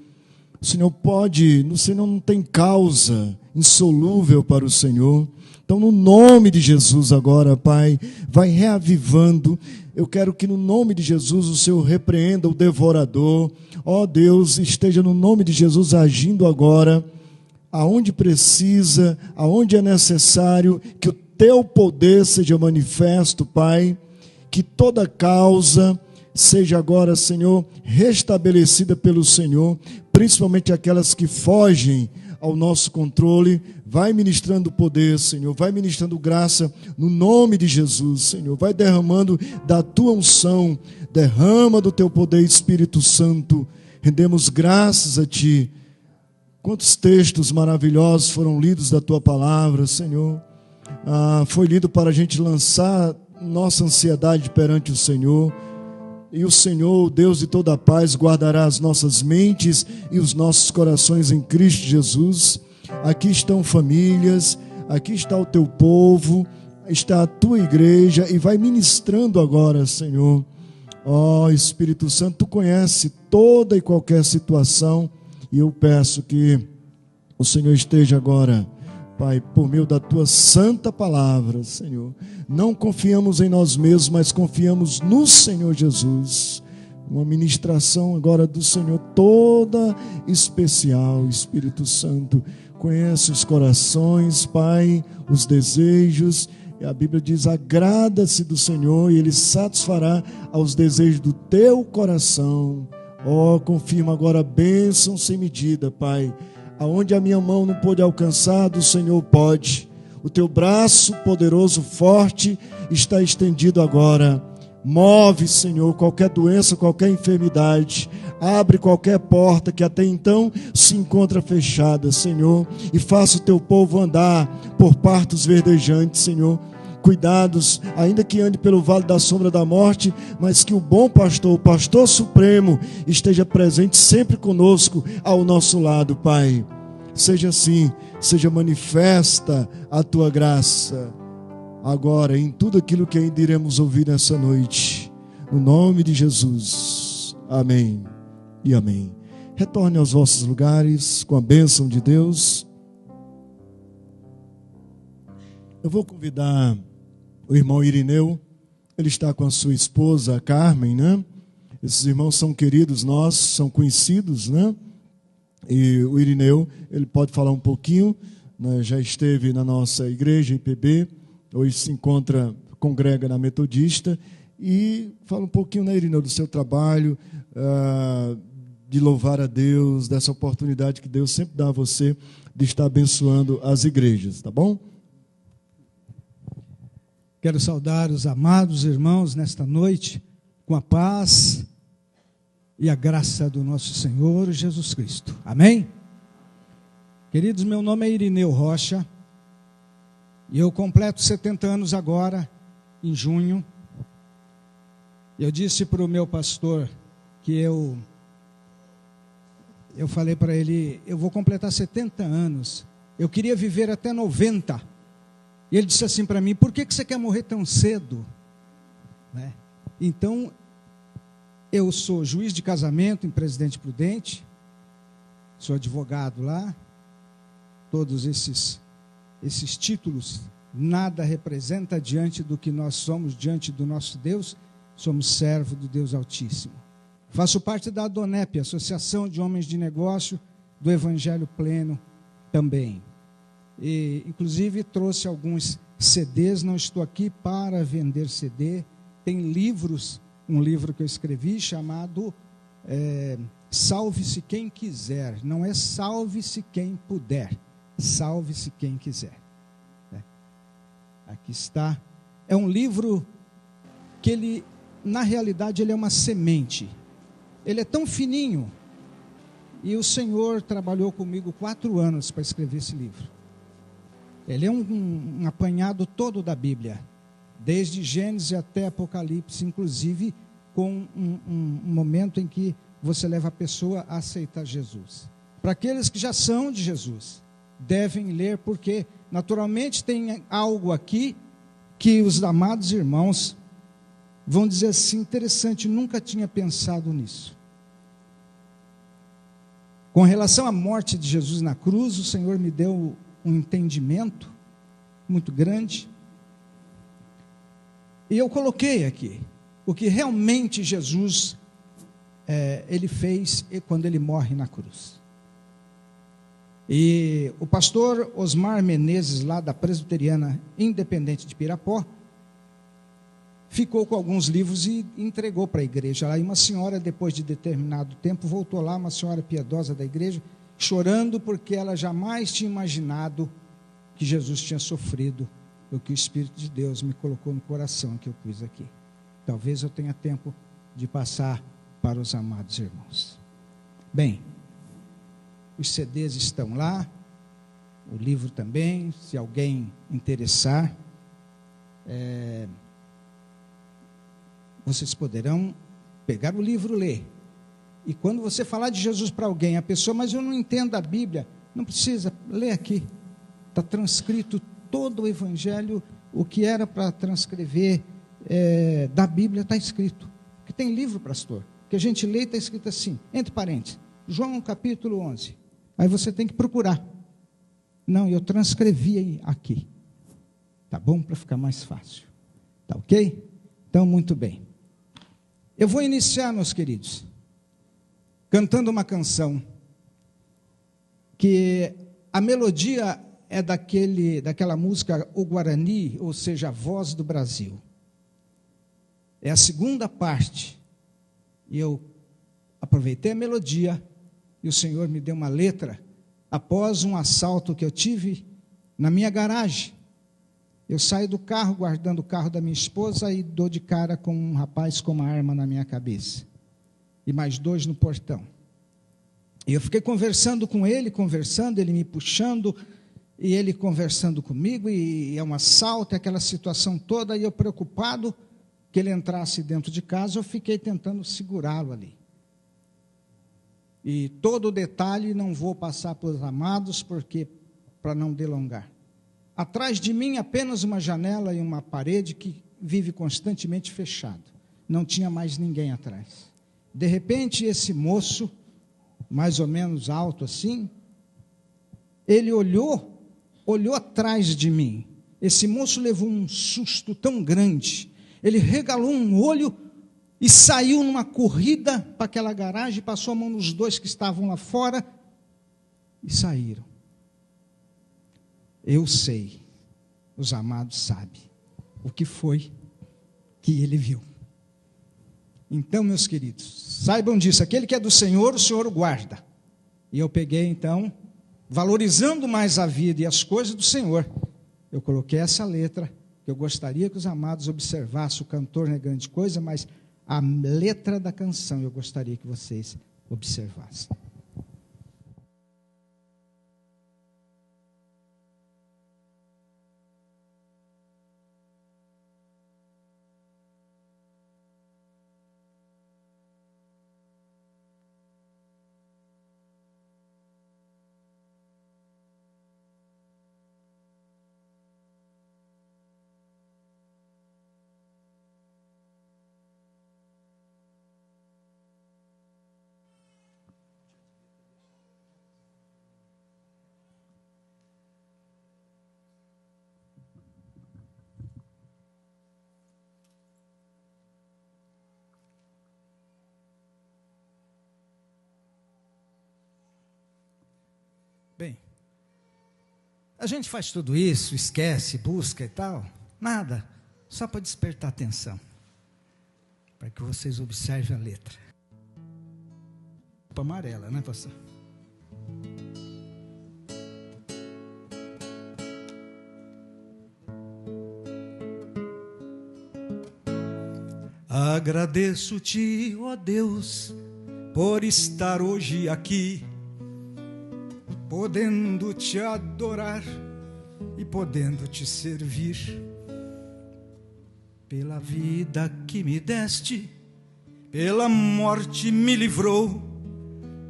O Senhor não tem causa insolúvel para o Senhor. Então, no nome de Jesus agora, Pai, vai reavivando. Eu quero que no nome de Jesus o Senhor repreenda o devorador. Ó Deus, esteja no nome de Jesus agindo agora, aonde precisa, aonde é necessário, que o Teu poder seja manifesto, Pai. Que toda causa seja agora, Senhor, restabelecida pelo Senhor, principalmente aquelas que fogem ao nosso controle. Vai ministrando poder, Senhor, vai ministrando graça no nome de Jesus, Senhor. Vai derramando da Tua unção, derrama do Teu poder, Espírito Santo. Rendemos graças a Ti. Quantos textos maravilhosos foram lidos da Tua palavra, Senhor. Foi lido para a gente lançar nossa ansiedade perante o Senhor. E o Senhor, o Deus de toda a paz, guardará as nossas mentes e os nossos corações em Cristo Jesus. Aqui estão famílias, aqui está o Teu povo, está a Tua igreja, e vai ministrando agora, Senhor. Ó Espírito Santo, Tu conhece toda e qualquer situação, e eu peço que o Senhor esteja agora, Pai, por meio da Tua santa palavra, Senhor. Não confiamos em nós mesmos, mas confiamos no Senhor Jesus. Uma ministração agora do Senhor toda especial. Espírito Santo, conhece os corações, Pai, os desejos. E a Bíblia diz: agrada-se do Senhor e Ele satisfará aos desejos do teu coração. Ó, confirma agora a bênção sem medida, Pai. Aonde a minha mão não pôde alcançar, do Senhor pode. O Teu braço poderoso, forte, está estendido agora. Move, Senhor, qualquer doença, qualquer enfermidade. Abre qualquer porta que até então se encontra fechada, Senhor. E faça o Teu povo andar por partos verdejantes, Senhor. Cuidados, ainda que ande pelo vale da sombra da morte, mas que o bom pastor, o pastor supremo, esteja presente sempre conosco, ao nosso lado, Pai. Seja assim, seja manifesta a Tua graça. agora em tudo aquilo que ainda iremos ouvir nessa noite. No nome de Jesus. Amém e amém. Retorne aos vossos lugares com a bênção de Deus. Eu vou convidar o irmão Irineu. Ele está com a sua esposa, a Carmen, né? Esses irmãos são queridos nossos, são conhecidos, né? E o Irineu, ele pode falar um pouquinho, né? Já esteve na nossa igreja, IPB, hoje se encontra, congrega na Metodista, e fala um pouquinho, né, Irineu, do seu trabalho, de louvar a Deus, dessa oportunidade que Deus sempre dá a você de estar abençoando as igrejas, tá bom? Quero saudar os amados irmãos nesta noite, com a paz e a graça do nosso Senhor Jesus Cristo. Amém? Queridos, meu nome é Irineu Rocha, e eu completo 70 anos agora, em junho. Eu disse para o meu pastor que eu falei para ele, eu vou completar 70 anos, eu queria viver até 90. E ele disse assim para mim, por que você quer morrer tão cedo? Né? Então, eu sou juiz de casamento em Presidente Prudente, sou advogado lá, todos esses títulos, nada representa diante do que nós somos, diante do nosso Deus, somos servo do Deus Altíssimo. Faço parte da ADONEP, Associação de Homens de Negócio do Evangelho Pleno também. E, inclusive, trouxe alguns CDs, não estou aqui para vender CD, tem livros, um livro que eu escrevi chamado Salve-se Quem Quiser, não é salve-se quem puder, salve-se quem quiser. Aqui está, é um livro que ele, na realidade, ele é uma semente, ele é tão fininho, e o Senhor trabalhou comigo 4 anos para escrever esse livro. Ele é um apanhado todo da Bíblia, desde Gênesis até Apocalipse, inclusive com um momento em que você leva a pessoa a aceitar Jesus. Para aqueles que já são de Jesus, devem ler, porque naturalmente tem algo aqui que os amados irmãos vão dizer assim, interessante, nunca tinha pensado nisso. Com relação à morte de Jesus na cruz, o Senhor me deu um entendimento muito grande, e eu coloquei aqui o que realmente Jesus ele fez quando ele morre na cruz. E o pastor Osmar Menezes, lá da Presbiteriana Independente de Pirapó, ficou com alguns livros e entregou para a igreja. Aí uma senhora, depois de determinado tempo, voltou lá, uma senhora piedosa da igreja, chorando porque ela jamais tinha imaginado que Jesus tinha sofrido o que o Espírito de Deus me colocou no coração, que eu pus aqui. Talvez eu tenha tempo de passar para os amados irmãos. Bem, os CDs estão lá, o livro também, se alguém interessar, vocês poderão pegar o livro, ler. E quando você falar de Jesus para alguém, a pessoa, mas eu não entendo a Bíblia, não precisa, lê aqui. Está transcrito todo o Evangelho, o que era para transcrever da Bíblia está escrito. Porque tem livro, pastor, que a gente lê e está escrito assim, entre parênteses, João capítulo 11. Aí você tem que procurar. Não, eu transcrevi aqui. Tá bom? Para ficar mais fácil. Tá ok? Então, muito bem. Eu vou iniciar, meus queridos, cantando uma canção que a melodia é daquela música O Guarani, ou seja, a Voz do Brasil. É a segunda parte. E eu aproveitei a melodia e o Senhor me deu uma letra após um assalto que eu tive na minha garagem. Eu saio do carro, guardando o carro da minha esposa, e dou de cara com um rapaz com uma arma na minha cabeça. E mais 2 no portão. E eu fiquei conversando com ele, ele me puxando, e ele conversando comigo, e é um assalto, é aquela situação toda, e eu preocupado que ele entrasse dentro de casa, eu fiquei tentando segurá-lo ali. E todo o detalhe não vou passar para os amados, porque para não delongar. Atrás de mim apenas uma janela e uma parede que vive constantemente fechado. Não tinha mais ninguém atrás. De repente, esse moço, mais ou menos alto assim, ele olhou atrás de mim. Esse moço levou um susto tão grande. Ele regalou um olho e saiu numa corrida para aquela garagem, passou a mão nos dois que estavam lá fora e saíram. Eu sei, os amados sabem o que foi que ele viu. Então, meus queridos, saibam disso, aquele que é do Senhor, o Senhor o guarda. E eu peguei então, valorizando mais a vida e as coisas do Senhor, eu coloquei essa letra, que eu gostaria que os amados observassem. O cantor não é grande coisa, mas a letra da canção eu gostaria que vocês observassem. Bem, a gente faz tudo isso, esquece, busca e tal, nada, só para despertar atenção, para que vocês observem a letra. Amarela, né, pastor? Agradeço-te, ó Deus, por estar hoje aqui, podendo te adorar e podendo te servir, pela vida que me deste, pela morte me livrou,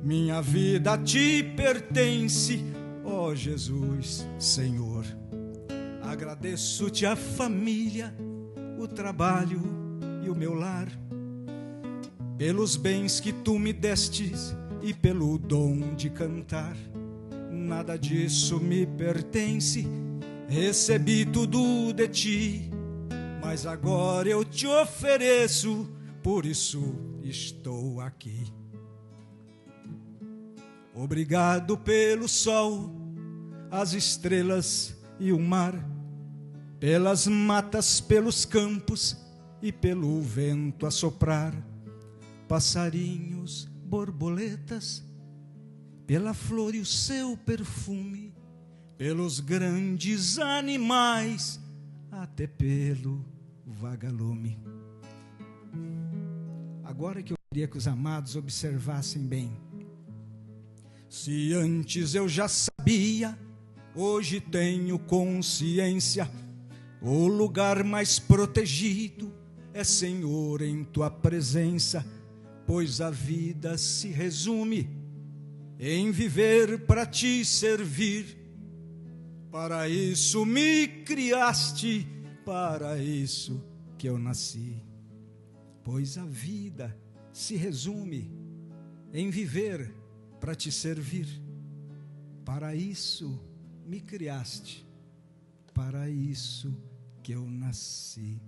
minha vida te pertence, ó Jesus, Senhor. Agradeço-te a família, o trabalho e o meu lar, pelos bens que tu me destes e pelo dom de cantar. Nada disso me pertence, recebi tudo de ti, mas agora eu te ofereço, por isso estou aqui. Obrigado pelo sol, as estrelas e o mar, pelas matas, pelos campos e pelo vento a soprar, passarinhos, borboletas, pela flor e o seu perfume, pelos grandes animais, até pelo vagalume. Agora que eu queria que os amados observassem bem. Se antes eu já sabia, hoje tenho consciência, o lugar mais protegido é, Senhor, em tua presença, pois a vida se resume em viver para te servir. Para isso me criaste, para isso que eu nasci. Pois a vida se resume em viver para te servir. Para isso me criaste, para isso que eu nasci.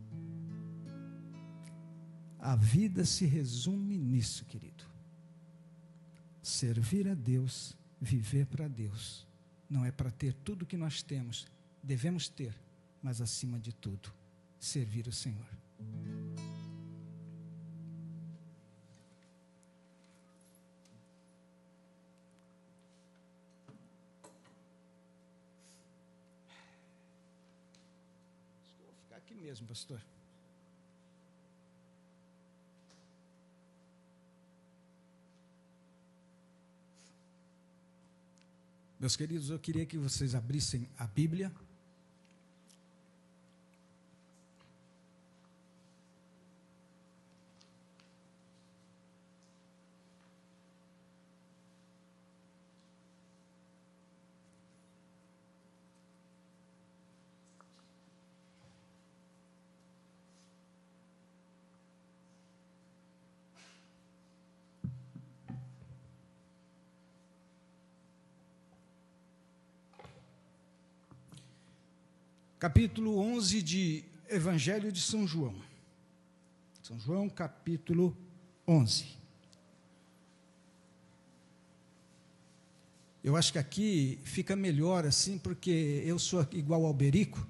A vida se resume nisso, querido. Servir a Deus, viver para Deus. Não é para ter tudo que nós temos, devemos ter, mas acima de tudo, servir o Senhor. Acho que eu vou ficar aqui mesmo, pastor. Meus queridos, eu queria que vocês abrissem a Bíblia. capítulo 11 de Evangelho de São João. São João, capítulo 11. Eu acho que aqui fica melhor assim, porque eu sou igual ao Berico,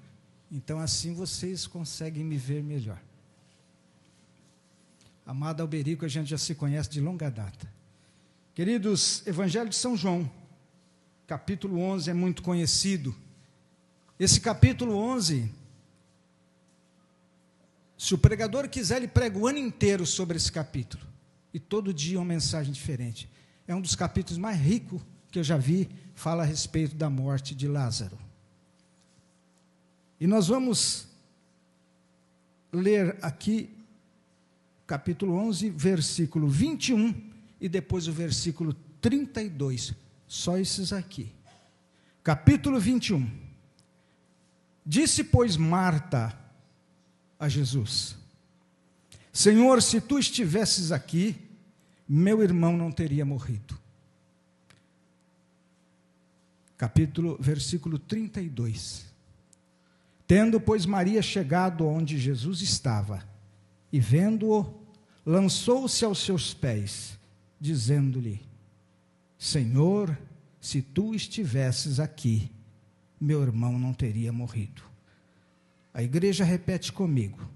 então assim vocês conseguem me ver melhor. Amado Alberico, a gente já se conhece de longa data. Queridos, Evangelho de São João, capítulo 11 é muito conhecido. Esse capítulo 11, se o pregador quiser, ele prega o ano inteiro sobre esse capítulo. E todo dia uma mensagem diferente. É um dos capítulos mais ricos que eu já vi, fala a respeito da morte de Lázaro. E nós vamos ler aqui, capítulo 11, versículo 21, e depois o versículo 32, só esses aqui. Capítulo 21. Disse, pois, Marta a Jesus: Senhor, se tu estivesses aqui, meu irmão não teria morrido. Versículo 32. Tendo, pois, Maria chegado onde Jesus estava, e vendo-o, lançou-se aos seus pés, dizendo-lhe: Senhor, se tu estivesses aqui, meu irmão não teria morrido. A igreja repete comigo: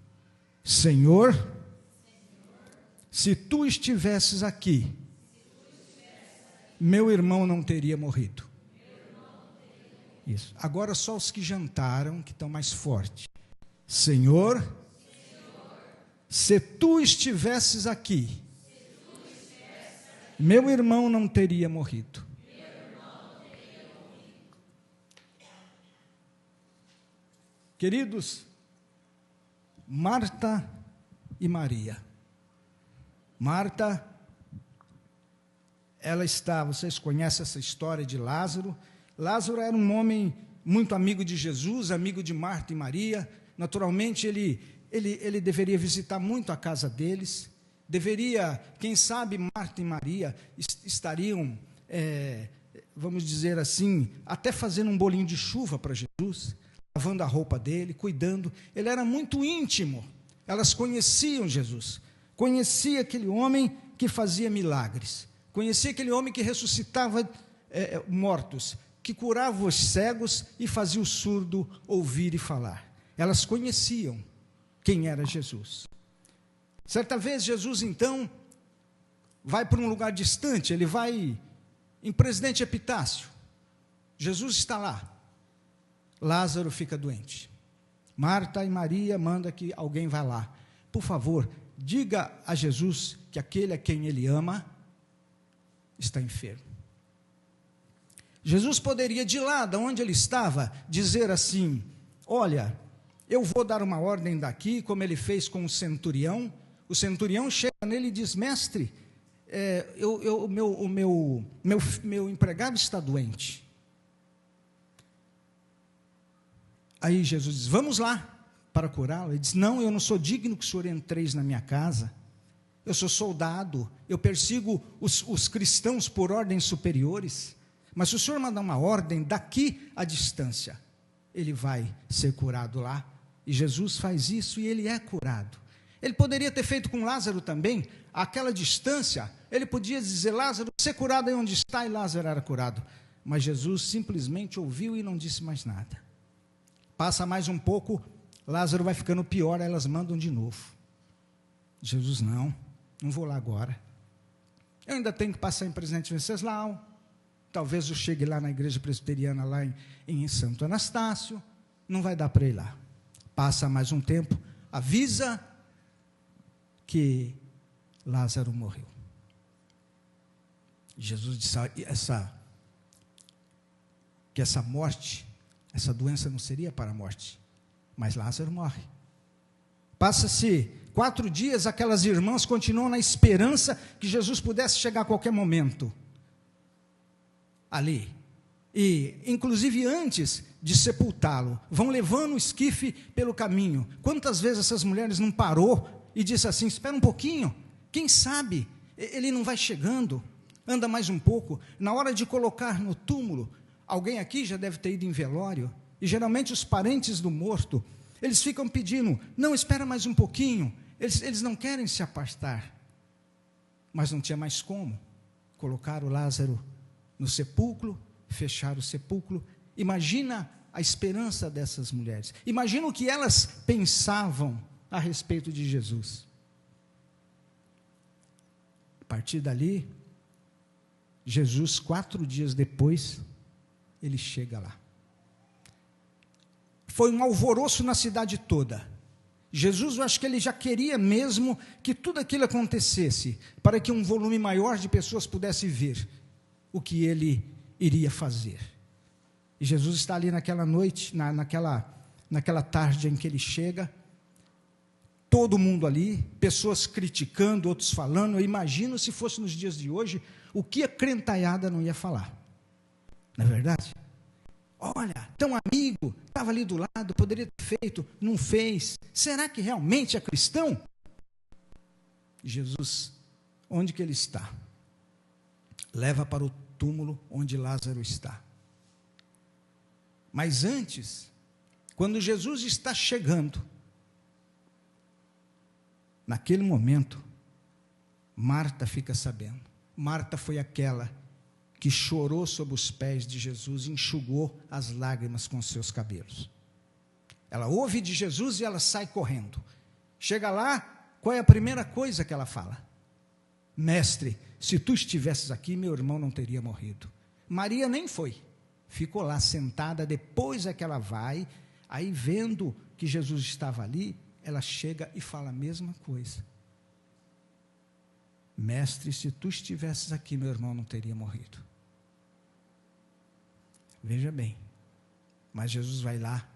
Senhor, se tu estivesses aqui, meu irmão não teria morrido. Isso. Agora só os que jantaram, que estão mais fortes. Senhor, se tu estivesses aqui, meu irmão não teria morrido. Queridos, Marta e Maria. Marta, vocês conhecem essa história de Lázaro. Lázaro era um homem muito amigo de Jesus, amigo de Marta e Maria. Naturalmente, ele deveria visitar muito a casa deles. Quem sabe, Marta e Maria estariam, vamos dizer assim, até fazendo um bolinho de chuva para Jesus, lavando a roupa dele, cuidando. Ele era muito íntimo. Elas conheciam Jesus. Conhecia aquele homem que fazia milagres. Conhecia aquele homem que ressuscitava mortos, que curava os cegos e fazia o surdo ouvir e falar. Elas conheciam quem era Jesus. Certa vez, Jesus, então, vai para um lugar distante, ele vai em Presidente Epitácio. Jesus está lá. Lázaro fica doente. Marta e Maria mandam que alguém vá lá. Por favor, diga a Jesus que aquele a quem ele ama está enfermo. Jesus poderia, de lá, de onde ele estava, dizer assim: olha, eu vou dar uma ordem daqui, como ele fez com o centurião. O centurião chega nele e diz: mestre, meu empregado está doente. Aí Jesus diz: vamos lá para curá-lo. Ele diz: não, eu não sou digno que o senhor entreis na minha casa. Eu sou soldado, eu persigo os cristãos por ordens superiores. Mas se o senhor mandar uma ordem daqui à distância, ele vai ser curado lá. E Jesus faz isso e ele é curado. Ele poderia ter feito com Lázaro também, àquela distância. Ele podia dizer: Lázaro, ser curado aí onde está, e Lázaro era curado. Mas Jesus simplesmente ouviu e não disse mais nada. Passa mais um pouco, Lázaro vai ficando pior, elas mandam de novo. Jesus: não vou lá agora. Eu ainda tenho que passar em Presidente Venceslau. Talvez eu chegue lá na igreja presbiteriana, lá em Santo Anastácio. Não vai dar para ir lá. Passa mais um tempo, avisa que Lázaro morreu. Jesus disse que essa morte, essa doença não seria para a morte, mas Lázaro morre. Passa-se 4 dias, aquelas irmãs continuam na esperança que Jesus pudesse chegar a qualquer momento ali. E, inclusive, antes de sepultá-lo, vão levando o esquife pelo caminho. Quantas vezes essas mulheres não parou e disse assim: espera um pouquinho, quem sabe ele não vai chegando, anda mais um pouco. Na hora de colocar no túmulo, alguém aqui já deve ter ido em velório, E geralmente os parentes do morto, eles ficam pedindo, não, espera mais um pouquinho. Eles não querem se afastar. Mas não tinha mais como. Colocaram Lázaro no sepulcro, fecharam o sepulcro. Imagina a esperança dessas mulheres. Imagina o que elas pensavam a respeito de Jesus. A partir dali, Jesus, 4 dias depois, ele chega lá. Foi um alvoroço na cidade toda. Jesus, eu acho que ele já queria mesmo que tudo aquilo acontecesse, para que um volume maior de pessoas pudesse ver o que ele iria fazer. E Jesus está ali naquela noite, naquela tarde em que ele chega, todo mundo ali, pessoas criticando, outros falando. Eu imagino se fosse nos dias de hoje, o que a crentaiada não ia falar. Não é verdade? Olha, tão amigo, estava ali do lado, poderia ter feito, não fez. Será que realmente é cristão? Jesus, onde que ele está? Leva para o túmulo onde Lázaro está. Mas antes, quando Jesus está chegando, naquele momento, Marta fica sabendo. Marta foi aquela que chorou sob os pés de Jesus e enxugou as lágrimas com seus cabelos. Ela ouve de Jesus e ela sai correndo. Chega lá, qual é a primeira coisa que ela fala? Mestre, se tu estivesses aqui, meu irmão não teria morrido. Maria nem foi. Ficou lá sentada, depois é que ela vai, aí vendo que Jesus estava ali, ela chega e fala a mesma coisa. Mestre, se tu estivesses aqui, meu irmão não teria morrido. Veja bem, mas Jesus vai lá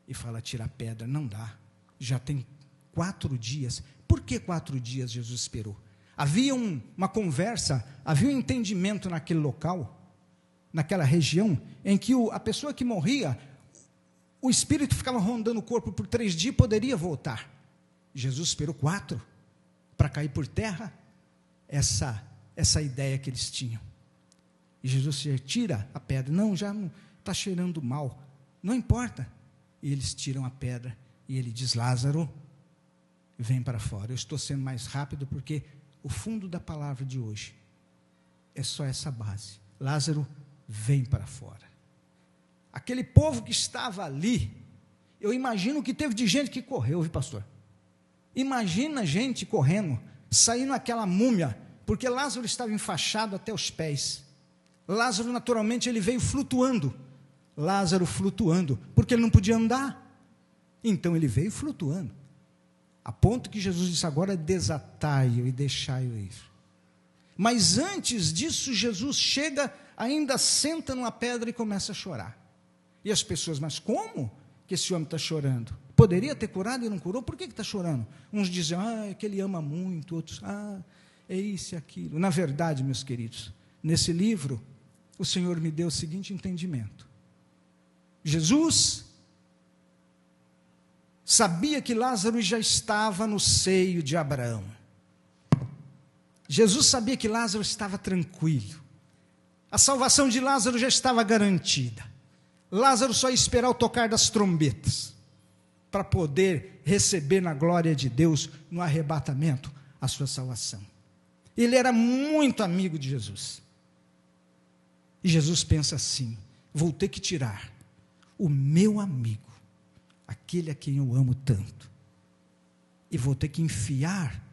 e fala, tira a pedra. Não dá, já tem 4 dias. Por que 4 dias Jesus esperou? Havia uma conversa, havia um entendimento naquele local, naquela região, em que a pessoa que morria, o espírito ficava rondando o corpo por 3 dias e poderia voltar. Jesus esperou 4 para cair por terra essa ideia que eles tinham. E Jesus tira a pedra. Não, já não está cheirando mal. Não importa. E eles tiram a pedra e ele diz, Lázaro, vem para fora. Eu estou sendo mais rápido porque o fundo da palavra de hoje é só essa base. Lázaro, vem para fora. Aquele povo que estava ali, eu imagino que teve de gente que correu, viu, pastor? Imagina gente correndo, saindo aquela múmia, porque Lázaro estava enfaixado até os pés. Lázaro, naturalmente, ele veio flutuando. Lázaro flutuando, porque ele não podia andar. Então ele veio flutuando. A ponto que Jesus disse, agora desatai-o e deixai-o ir. Mas antes disso, Jesus chega, ainda senta numa pedra e começa a chorar. E as pessoas, mas como que esse homem está chorando? Poderia ter curado e não curou, por que está chorando? Uns dizem, é que ele ama muito, outros, é isso e aquilo. Na verdade, meus queridos, nesse livro, o Senhor me deu o seguinte entendimento. Jesus sabia que Lázaro já estava no seio de Abraão. Jesus sabia que Lázaro estava tranquilo. A salvação de Lázaro já estava garantida. Lázaro só ia esperar o tocar das trombetas para poder receber na glória de Deus, no arrebatamento, a sua salvação. Ele era muito amigo de Jesus. E Jesus pensa assim, vou ter que tirar o meu amigo, aquele a quem eu amo tanto, e vou ter que enfiar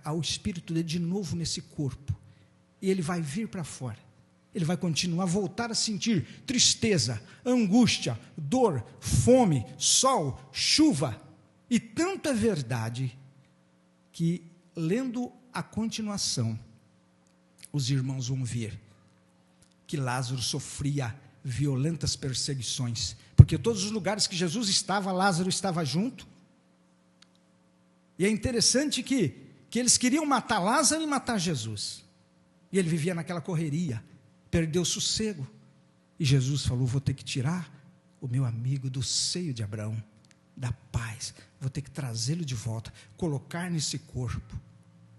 ao espírito dele de novo nesse corpo, e ele vai vir para fora, ele vai continuar a voltar a sentir tristeza, angústia, dor, fome, sol, chuva, e tanto é verdade, que lendo a continuação, os irmãos vão ver, que Lázaro sofria violentas perseguições, porque todos os lugares que Jesus estava, Lázaro estava junto, e é interessante que eles queriam matar Lázaro e matar Jesus, e ele vivia naquela correria, perdeu o sossego, e Jesus falou, vou ter que tirar o meu amigo do seio de Abraão, da paz, vou ter que trazê-lo de volta, colocar nesse corpo,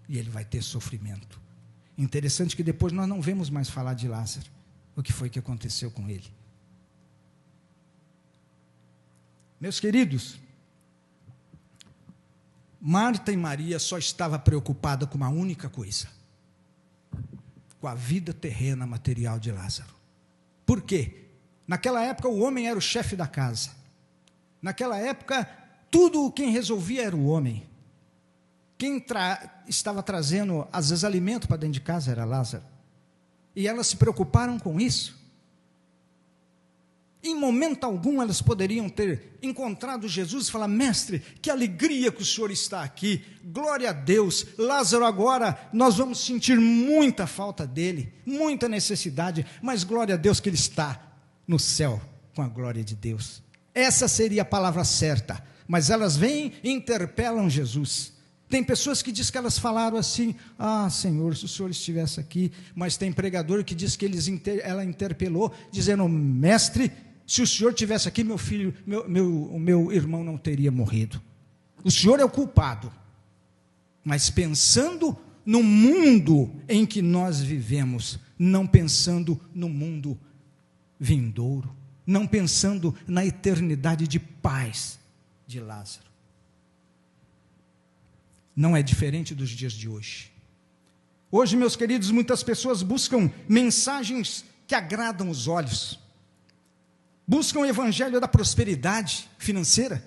e ele vai ter sofrimento. Interessante que depois nós não vemos mais falar de Lázaro, o que foi que aconteceu com ele. Meus queridos, Marta e Maria só estavam preocupadas com uma única coisa: com a vida terrena material de Lázaro. Por quê? Naquela época o homem era o chefe da casa. Naquela época, quem resolvia era o homem. Quem estava trazendo, às vezes, alimento para dentro de casa era Lázaro. E elas se preocuparam com isso. Em momento algum elas poderiam ter encontrado Jesus e falar: mestre, que alegria que o Senhor está aqui, glória a Deus, Lázaro agora, nós vamos sentir muita falta dele, muita necessidade, mas glória a Deus que ele está no céu, com a glória de Deus. Essa seria a palavra certa, mas elas vêm e interpelam Jesus. Tem pessoas que dizem que elas falaram assim: ah, Senhor, se o Senhor estivesse aqui. Mas tem pregador que diz que ela interpelou, dizendo: mestre, se o Senhor estivesse aqui, meu filho, meu irmão não teria morrido. O Senhor é o culpado. Mas pensando no mundo em que nós vivemos, não pensando no mundo vindouro, não pensando na eternidade de paz de Lázaro. Não é diferente dos dias de hoje. Hoje, meus queridos, muitas pessoas buscam mensagens que agradam os olhos, buscam o evangelho da prosperidade financeira,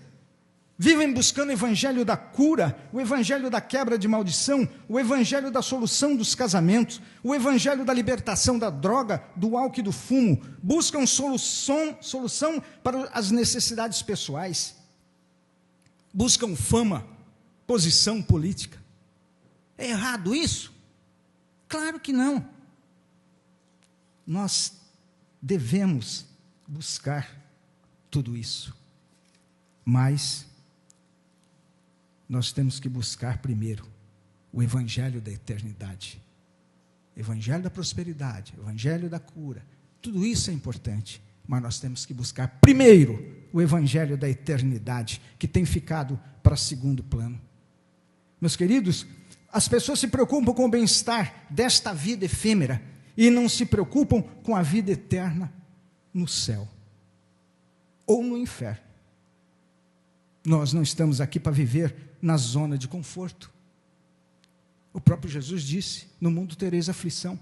vivem buscando o evangelho da cura, o evangelho da quebra de maldição, o evangelho da solução dos casamentos, o evangelho da libertação da droga, do álcool e do fumo, buscam solução para as necessidades pessoais, buscam fama, posição política. É errado isso? Claro que não. Nós devemos buscar tudo isso, mas nós temos que buscar primeiro o evangelho da eternidade, evangelho da prosperidade, evangelho da cura. Tudo isso é importante, mas nós temos que buscar primeiro o evangelho da eternidade, que tem ficado para segundo plano. Meus queridos, as pessoas se preocupam com o bem-estar desta vida efêmera e não se preocupam com a vida eterna no céu ou no inferno. Nós não estamos aqui para viver na zona de conforto. O próprio Jesus disse: no mundo tereis aflição,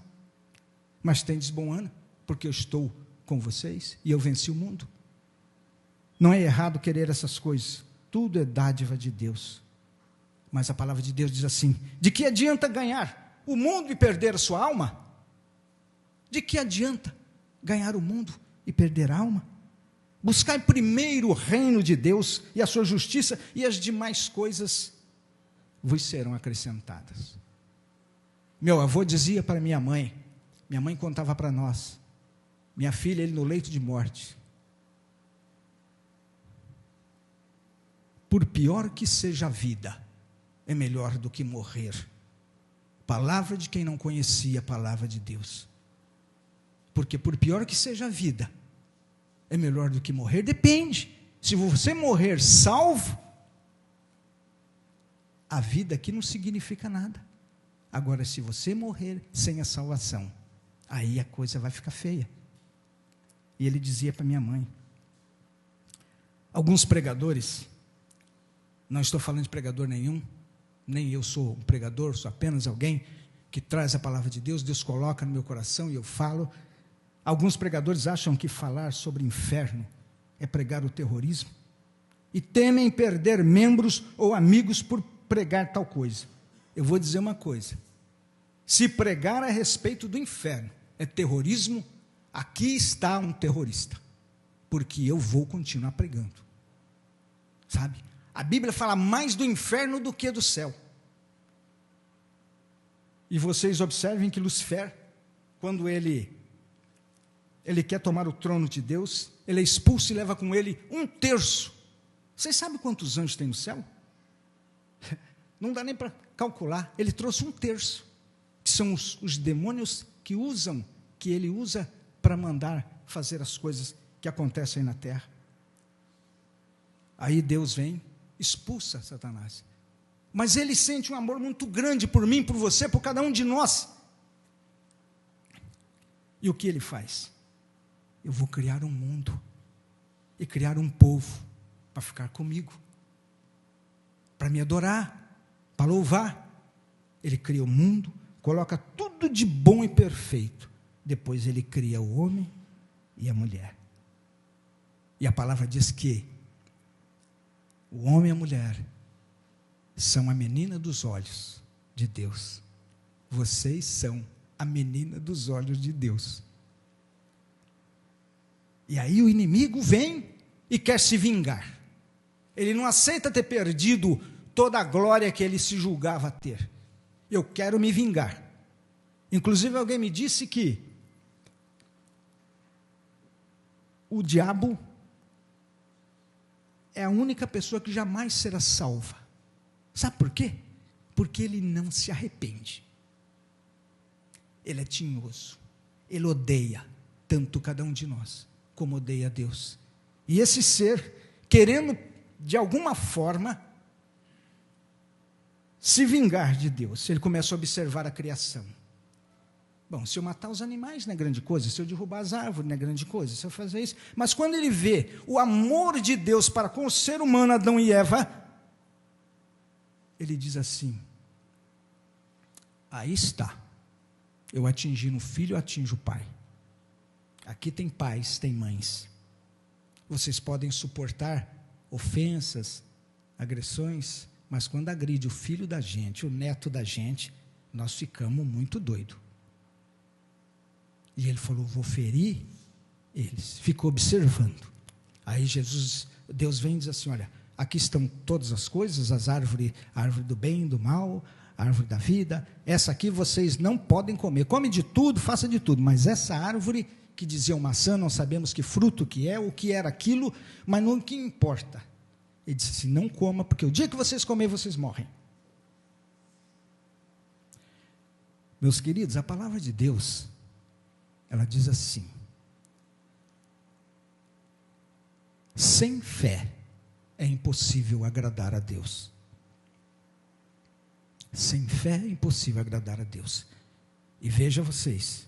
mas tendes bom ânimo, porque eu estou com vocês e eu venci o mundo. Não é errado querer essas coisas, tudo é dádiva de Deus. Mas a palavra de Deus diz assim: de que adianta ganhar o mundo e perder a sua alma? De que adianta ganhar o mundo e perder a alma? Buscai primeiro o reino de Deus e a sua justiça, e as demais coisas vos serão acrescentadas. Meu avô dizia para minha mãe contava para nós: minha filha, ele no leito de morte, por pior que seja a vida, é melhor do que morrer. Palavra de quem não conhecia a palavra de Deus. Porque por pior que seja a vida, é melhor do que morrer. Depende. Se você morrer salvo, a vida aqui não significa nada. Agora, se você morrer sem a salvação, aí a coisa vai ficar feia. E ele dizia para minha mãe: alguns pregadores, não estou falando de pregador nenhum, nem eu sou um pregador, sou apenas alguém que traz a palavra de Deus, Deus coloca no meu coração e eu falo. Alguns pregadores acham que falar sobre inferno é pregar o terrorismo, e temem perder membros ou amigos por pregar tal coisa. Eu vou dizer uma coisa: se pregar a respeito do inferno é terrorismo, aqui está um terrorista, porque eu vou continuar pregando, sabe? A Bíblia fala mais do inferno do que do céu. E vocês observem que Lucifer, quando ele quer tomar o trono de Deus, ele é expulso e leva com ele 1/3. Vocês sabem quantos anjos tem no céu? Não dá nem para calcular. Ele trouxe 1/3, que são os demônios que ele usa para mandar fazer as coisas que acontecem na terra. Aí Deus vem, expulsa Satanás. Mas ele sente um amor muito grande por mim, por você, por cada um de nós. E o que ele faz? Eu vou criar um mundo e criar um povo para ficar comigo, para me adorar, para louvar. Ele cria o mundo, coloca tudo de bom e perfeito. Depois ele cria o homem e a mulher. E a palavra diz que o homem e a mulher são a menina dos olhos de Deus. Vocês são a menina dos olhos de Deus. E aí o inimigo vem e quer se vingar. Ele não aceita ter perdido toda a glória que ele se julgava ter. Eu quero me vingar. Inclusive alguém me disse que o diabo é a única pessoa que jamais será salva. Sabe por quê? Porque ele não se arrepende. Ele é tinhoso. Ele odeia tanto cada um de nós, como odeia Deus. E esse ser, querendo de alguma forma se vingar de Deus, ele começa a observar a criação. Bom, se eu matar os animais não é grande coisa, se eu derrubar as árvores não é grande coisa, se eu fazer isso. Mas quando ele vê o amor de Deus para com o ser humano, Adão e Eva, ele diz assim: aí está, eu atingi no filho, eu atinjo o pai. Aqui tem pais, tem mães. Vocês podem suportar ofensas, agressões, mas quando agride o filho da gente, o neto da gente, nós ficamos muito doidos. E ele falou: vou ferir eles. Ficou observando. Aí Deus vem e diz assim: olha, aqui estão todas as coisas, as árvores, a árvore do bem e do mal, a árvore da vida. Essa aqui vocês não podem comer. Come de tudo, faça de tudo, mas essa árvore que dizia maçã, não sabemos que fruto que é, o que era aquilo, mas não que importa. Ele disse assim: não coma, porque o dia que vocês comerem, vocês morrem. Meus queridos, a palavra de Deus, ela diz assim: sem fé é impossível agradar a Deus. Sem fé é impossível agradar a Deus. E veja vocês,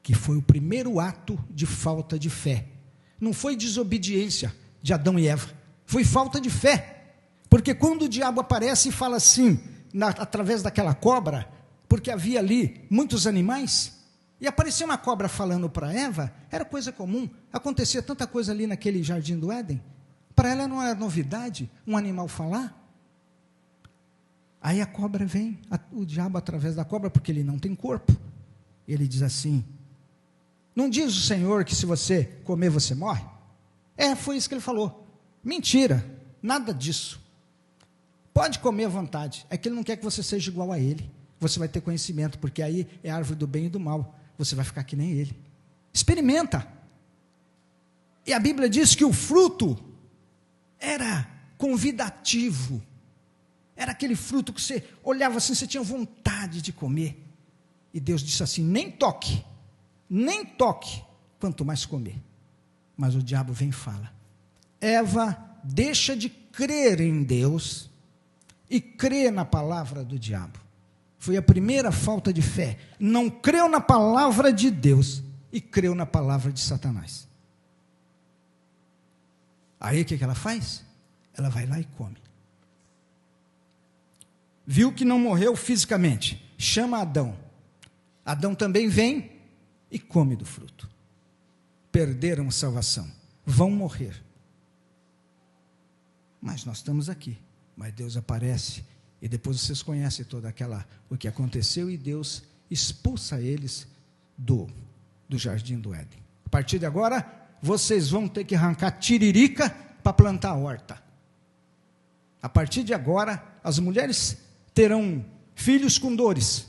que foi o primeiro ato de falta de fé. Não foi desobediência de Adão e Eva, foi falta de fé. Porque quando o diabo aparece e fala assim, através daquela cobra, porque havia ali muitos animais, e apareceu uma cobra falando para Eva, era coisa comum, acontecia tanta coisa ali naquele jardim do Éden, para ela não era novidade um animal falar. Aí a cobra vem, o diabo através da cobra, porque ele não tem corpo, ele diz assim: não diz o Senhor que se você comer você morre? Foi isso que ele falou. Mentira, nada disso. Pode comer à vontade, é que ele não quer que você seja igual a ele. Você vai ter conhecimento, porque aí é a árvore do bem e do mal. Você vai ficar que nem ele. Experimenta. E a Bíblia diz que o fruto era convidativo. Era aquele fruto que você olhava assim, você tinha vontade de comer. E Deus disse assim: nem toque, quanto mais comer. Mas o diabo vem e fala: Eva, deixa de crer em Deus e crê na palavra do diabo. Foi a primeira falta de fé. Não creu na palavra de Deus e creu na palavra de Satanás. Aí o que ela faz? Ela vai lá e come. Viu que não morreu fisicamente, chama Adão. Adão também vem e come do fruto. Perderam a salvação, vão morrer. Mas nós estamos aqui. Mas Deus aparece e depois vocês conhecem toda o que aconteceu, e Deus expulsa eles do jardim do Éden. A partir de agora, vocês vão ter que arrancar tiririca para plantar a horta. A partir de agora, as mulheres terão filhos com dores.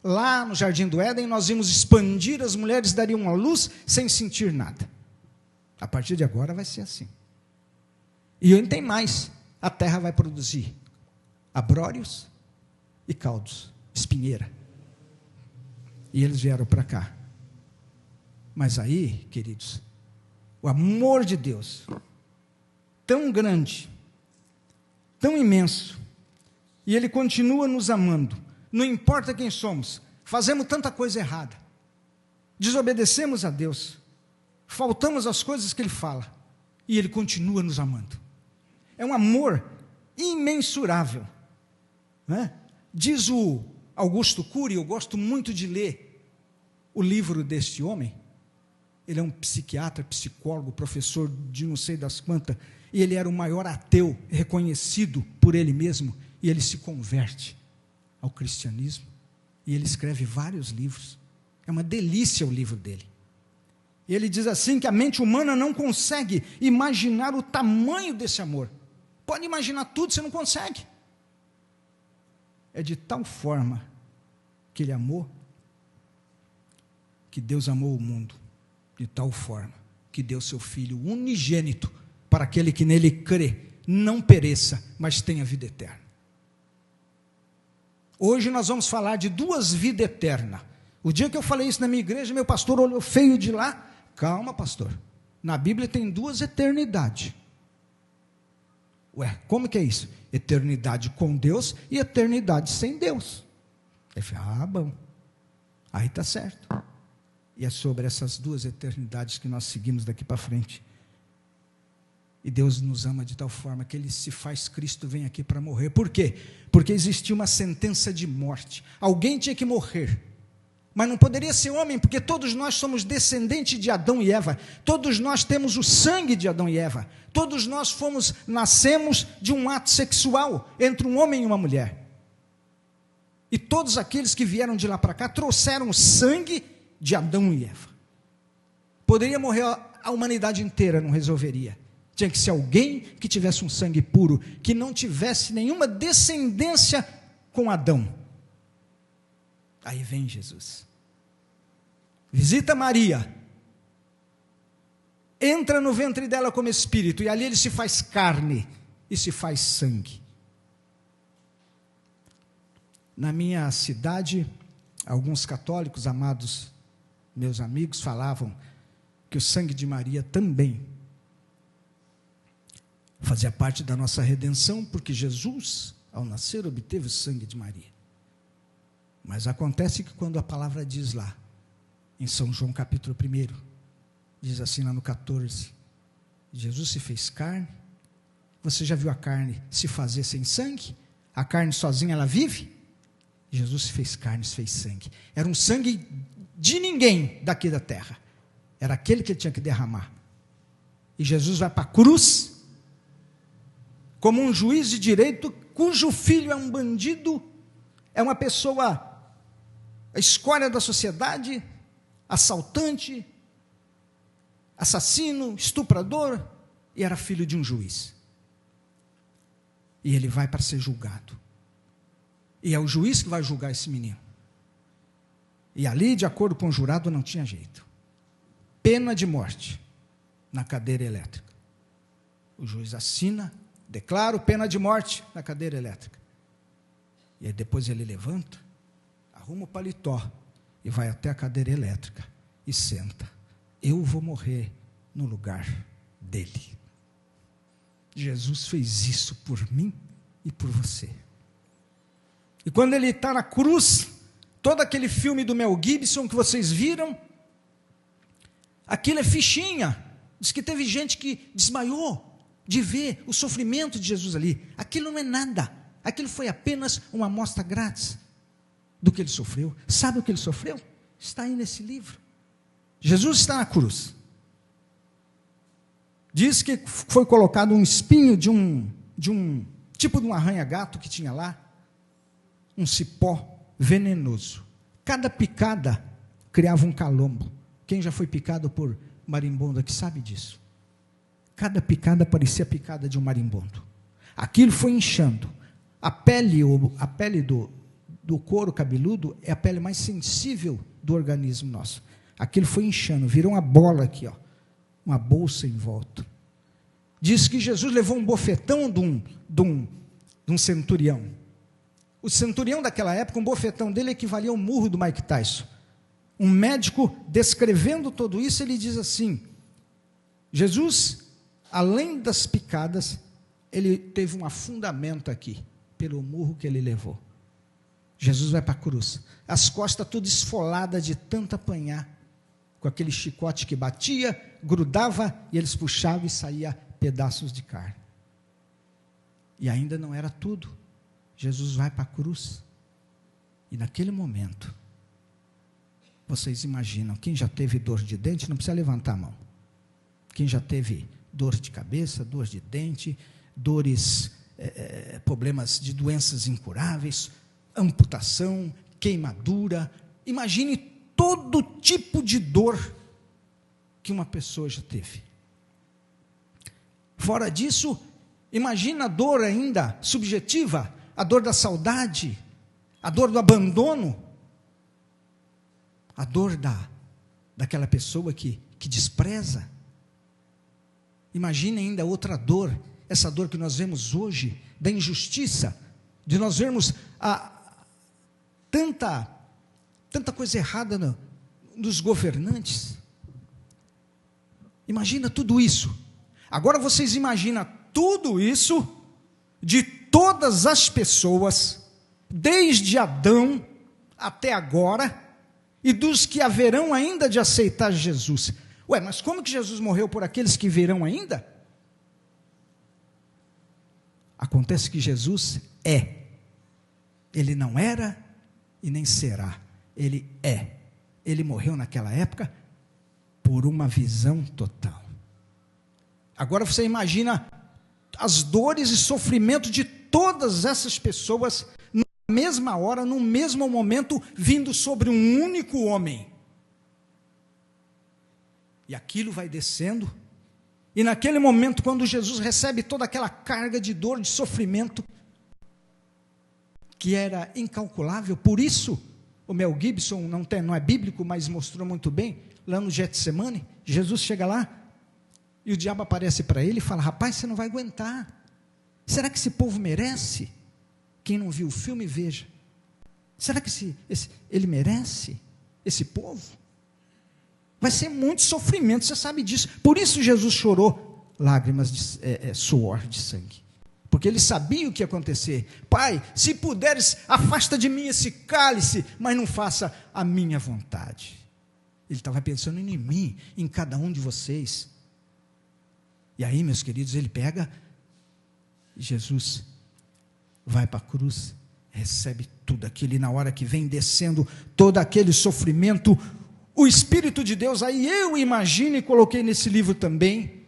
Lá no jardim do Éden, nós íamos expandir, as mulheres dariam a luz sem sentir nada. A partir de agora vai ser assim. E ainda tem mais, a terra vai produzir abrórios e caldos, espinheira. E eles vieram para cá. Mas aí, queridos, o amor de Deus, tão grande, tão imenso, e Ele continua nos amando, não importa quem somos, fazemos tanta coisa errada, desobedecemos a Deus, faltamos às coisas que Ele fala, E Ele continua nos amando. É um amor imensurável. Né? Diz o Augusto Cury, eu gosto muito de ler o livro deste homem. Ele é um psiquiatra, psicólogo, professor de não sei das quantas, e ele era o maior ateu reconhecido por ele mesmo, e ele se converte ao cristianismo, e ele escreve vários livros. É uma delícia o livro dele. E ele diz assim que a mente humana não consegue imaginar o tamanho desse amor. Pode imaginar tudo, você não consegue. É de tal forma que ele amou, que Deus amou o mundo, de tal forma que deu seu Filho unigênito, para aquele que nele crê, não pereça, mas tenha vida eterna. Hoje nós vamos falar de duas vidas eternas. O dia que eu falei isso na minha igreja, meu pastor olhou feio de lá. Calma, pastor, na Bíblia tem duas eternidades. Ué, como que é isso? Eternidade com Deus e eternidade sem Deus. Ele falou, bom, aí está certo. E é sobre essas duas eternidades que nós seguimos daqui para frente. E Deus nos ama de tal forma que Ele se faz Cristo, vem aqui para morrer. Por quê? Porque existia uma sentença de morte. Alguém tinha que morrer. Mas não poderia ser homem, porque todos nós somos descendentes de Adão e Eva. Todos nós temos o sangue de Adão e Eva. Todos nós nascemos de um ato sexual entre um homem e uma mulher. E todos aqueles que vieram de lá para cá trouxeram o sangue de Adão e Eva. Poderia morrer a humanidade inteira, não resolveria. Tinha que ser alguém que tivesse um sangue puro, que não tivesse nenhuma descendência com Adão. Aí vem Jesus. Visita Maria. Entra no ventre dela como espírito, e ali ele se faz carne e se faz sangue. Na minha cidade, alguns católicos, amados meus amigos, falavam que o sangue de Maria também fazia parte da nossa redenção, porque Jesus, ao nascer, obteve o sangue de Maria. Mas acontece que quando a palavra diz lá, em São João capítulo 1, diz assim lá no 14, Jesus se fez carne. Você já viu a carne se fazer sem sangue? A carne sozinha ela vive? Jesus se fez carne, se fez sangue. Era um sangue de ninguém daqui da terra. Era aquele que ele tinha que derramar. E Jesus vai para a cruz, como um juiz de direito, cujo filho é um bandido, é uma pessoa, a escória da sociedade, assaltante, assassino, estuprador, e era filho de um juiz. E ele vai para ser julgado. E é o juiz que vai julgar esse menino. E ali, de acordo com o jurado, não tinha jeito. Pena de morte na cadeira elétrica. O juiz assina, declara pena de morte na cadeira elétrica. E aí depois ele levanta, arruma o paletó e vai até a cadeira elétrica e senta. Eu vou morrer no lugar dele. Jesus fez isso por mim e por você. E quando ele está na cruz, todo aquele filme do Mel Gibson que vocês viram, aquilo é fichinha. Diz que teve gente que desmaiou de ver o sofrimento de Jesus ali. Aquilo não é nada. Aquilo foi apenas uma amostra grátis do que ele sofreu. Sabe o que ele sofreu? Está aí nesse livro. Jesus está na cruz. Diz que foi colocado um espinho de um tipo de um arranha-gato que tinha lá, um cipó venenoso. Cada picada criava um calombo. Quem já foi picado por marimbondo aqui sabe disso. Cada picada parecia a picada de um marimbondo. Aquilo foi inchando. A pele do couro cabeludo é a pele mais sensível do organismo nosso. Aquilo foi inchando, virou uma bola aqui, ó, uma bolsa em volta. Diz que Jesus levou um bofetão de um centurião. O centurião daquela época, um bofetão dele equivalia ao murro do Mike Tyson. Um médico descrevendo tudo isso, ele diz assim: Jesus, além das picadas, ele teve um afundamento aqui, pelo murro que ele levou. Jesus vai para a cruz, as costas todas esfoladas de tanto apanhar. com aquele chicote que batia, grudava, e eles puxavam e saía pedaços de carne. E ainda não era tudo. Jesus vai para a cruz. E naquele momento, vocês imaginam, quem já teve dor de dente, não precisa levantar a mão. Quem já teve dor de cabeça, dor de dente, dores, problemas de doenças incuráveis, amputação, queimadura, imagine todo tipo de dor que uma pessoa já teve. Fora disso, imagina a dor ainda subjetiva, a dor da saudade, a dor do abandono, a dor daquela pessoa que despreza. Imagine ainda outra dor, essa dor que nós vemos hoje, da injustiça, de nós vermos tanta coisa errada nos governantes. Imagina tudo isso. Agora vocês imaginam tudo isso de todas as pessoas, desde Adão até agora, e dos que haverão ainda de aceitar Jesus. Ué, mas como que Jesus morreu por aqueles que virão ainda? Acontece que Jesus é. Ele não era e nem será. Ele é. Ele morreu naquela época por uma visão total. Agora você imagina as dores e sofrimento de todas essas pessoas na mesma hora, no mesmo momento, vindo sobre um único homem. E aquilo vai descendo, e naquele momento, quando Jesus recebe toda aquela carga de dor, de sofrimento, que era incalculável, por isso, o Mel Gibson, não é bíblico, mas mostrou muito bem, lá no Getsemane, Jesus chega lá, e o diabo aparece para ele e fala: rapaz, você não vai aguentar, será que esse povo merece? Quem não viu o filme, veja, será que ele merece, esse povo? Vai ser muito sofrimento, você sabe disso. Por isso Jesus chorou lágrimas de suor de sangue, porque ele sabia o que ia acontecer. Pai, se puderes, afasta de mim esse cálice, mas não faça a minha vontade. Ele estava pensando em mim, em cada um de vocês. E aí, meus queridos, ele pega, Jesus vai para a cruz, recebe tudo aquilo, e na hora que vem descendo todo aquele sofrimento, o Espírito de Deus, aí eu imagino, e coloquei nesse livro também,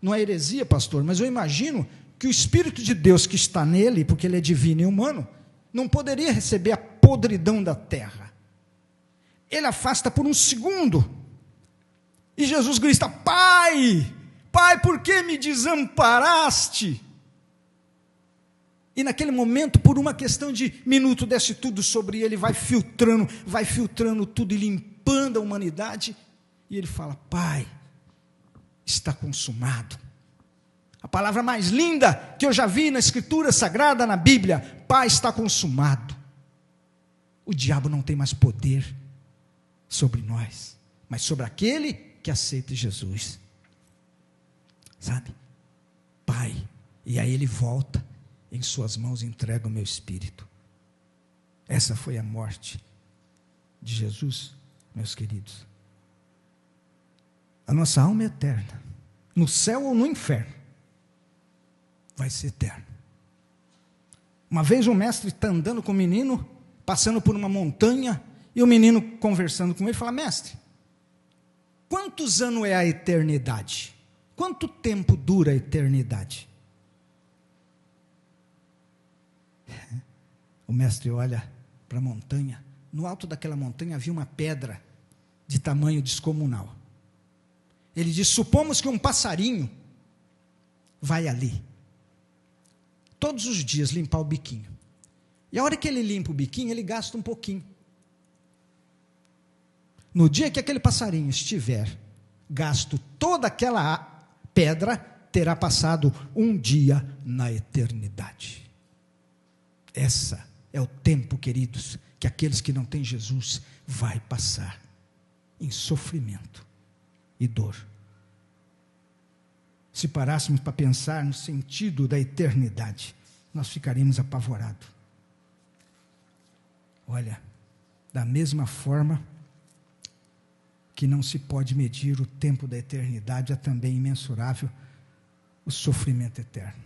não é heresia, pastor, mas eu imagino que o Espírito de Deus que está nele, porque ele é divino e humano, não poderia receber a podridão da terra. Ele afasta por um segundo, e Jesus grita: Pai, Pai, por que me desamparaste? E naquele momento, por uma questão de minuto, desce tudo sobre ele, vai filtrando tudo e limpando a humanidade, e ele fala: Pai, está consumado. A palavra mais linda que eu já vi na Escritura Sagrada, na Bíblia: Pai, está consumado. O diabo não tem mais poder sobre nós, mas sobre aquele que aceita Jesus. Sabe? Pai, e aí ele volta, em suas mãos entrega o meu espírito. Essa foi a morte de Jesus, meus queridos. A nossa alma é eterna, no céu ou no inferno, vai ser eterna. Uma vez um mestre está andando com um menino, passando por uma montanha, e o menino conversando com ele, fala: mestre, quantos anos é a eternidade? Quanto tempo dura a eternidade? O mestre olha para a montanha. No alto daquela montanha havia uma pedra de tamanho descomunal. Ele diz: supomos que um passarinho vai ali, todos os dias, limpar o biquinho. E a hora que ele limpa o biquinho, ele gasta um pouquinho. No dia que aquele passarinho estiver gasto toda aquela pedra, terá passado um dia na eternidade. Essa é o tempo, queridos, que aqueles que não têm Jesus vai passar em sofrimento e dor. Se parássemos para pensar no sentido da eternidade, nós ficaríamos apavorados. Olha, da mesma forma que não se pode medir o tempo da eternidade, é também imensurável o sofrimento eterno.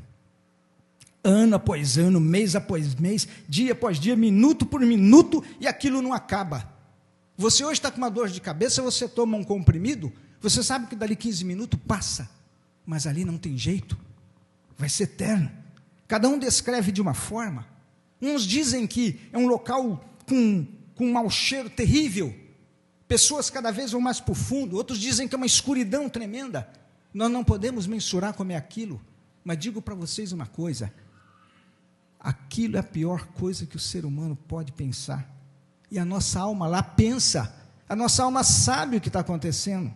Ano após ano, mês após mês, dia após dia, minuto por minuto, e aquilo não acaba. Você hoje está com uma dor de cabeça, você toma um comprimido, você sabe que dali 15 minutos passa, mas ali não tem jeito, vai ser eterno. Cada um descreve de uma forma. Uns dizem que é um local com um mau cheiro terrível, pessoas cada vez vão mais para o fundo, outros dizem que é uma escuridão tremenda. Nós não podemos mensurar como é aquilo, mas digo para vocês uma coisa, aquilo é a pior coisa que o ser humano pode pensar, e a nossa alma lá pensa, a nossa alma sabe o que está acontecendo,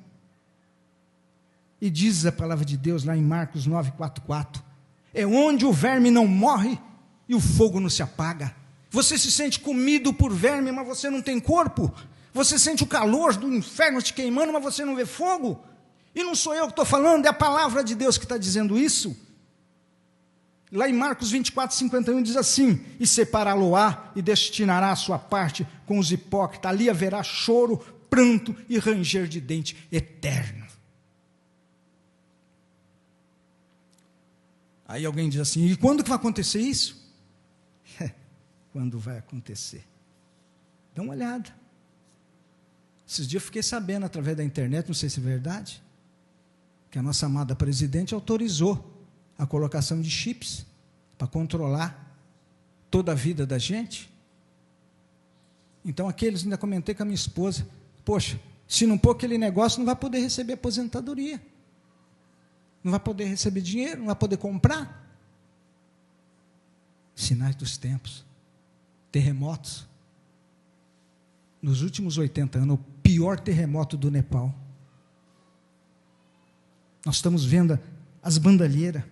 e diz a palavra de Deus lá em Marcos 9:4, é onde o verme não morre e o fogo não se apaga. Você se sente comido por verme, mas você não tem corpo. Você sente o calor do inferno te queimando, mas você não vê fogo. E não sou eu que estou falando, é a palavra de Deus que está dizendo isso. Lá em Marcos 24:51 diz assim, e separá-lo-á e destinará a sua parte com os hipócritas, ali haverá choro, pranto e ranger de dente eterno. Aí alguém diz assim, e quando que vai acontecer isso? Quando vai acontecer? Dá uma olhada. Esses dias eu fiquei sabendo através da internet, não sei se é verdade, que a nossa amada presidente autorizou a colocação de chips para controlar toda a vida da gente. Então aqueles, ainda comentei com a minha esposa, poxa, se não pôr aquele negócio, não vai poder receber aposentadoria, não vai poder receber dinheiro, não vai poder comprar. Sinais dos tempos, terremotos. Nos últimos 80 anos, o pior terremoto do Nepal. Nós estamos vendo as bandalheiras.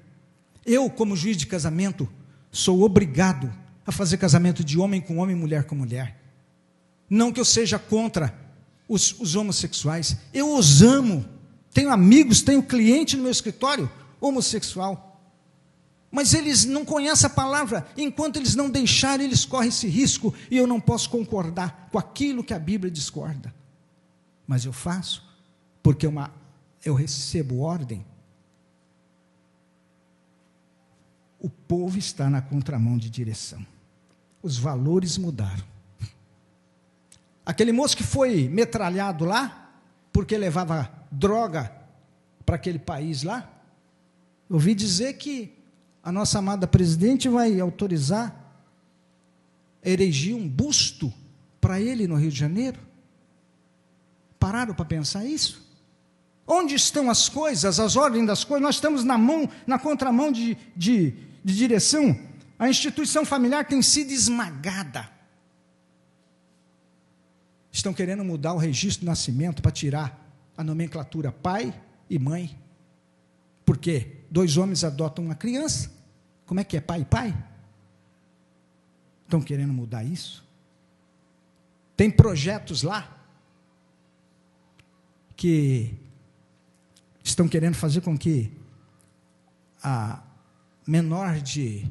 Eu, como juiz de casamento, sou obrigado a fazer casamento de homem com homem, mulher com mulher. Não que eu seja contra os homossexuais. Eu os amo. Tenho amigos, tenho cliente no meu escritório homossexual. Mas eles não conhecem a palavra. Enquanto eles não deixarem, eles correm esse risco. E eu não posso concordar com aquilo que a Bíblia discorda. Mas eu faço, porque eu recebo ordem. O povo está na contramão de direção. Os valores mudaram. Aquele moço que foi metralhado lá, porque levava droga para aquele país lá, eu ouvi dizer que a nossa amada presidente vai autorizar erigir um busto para ele no Rio de Janeiro. Pararam para pensar isso? Onde estão as coisas, as ordens das coisas? Nós estamos na contramão de direção. A instituição familiar tem sido esmagada. Estão querendo mudar o registro de nascimento para tirar a nomenclatura pai e mãe. Por quê? 2 homens adotam uma criança. Como é que é pai e pai? Estão querendo mudar isso? Tem projetos lá que estão querendo fazer com que a menor de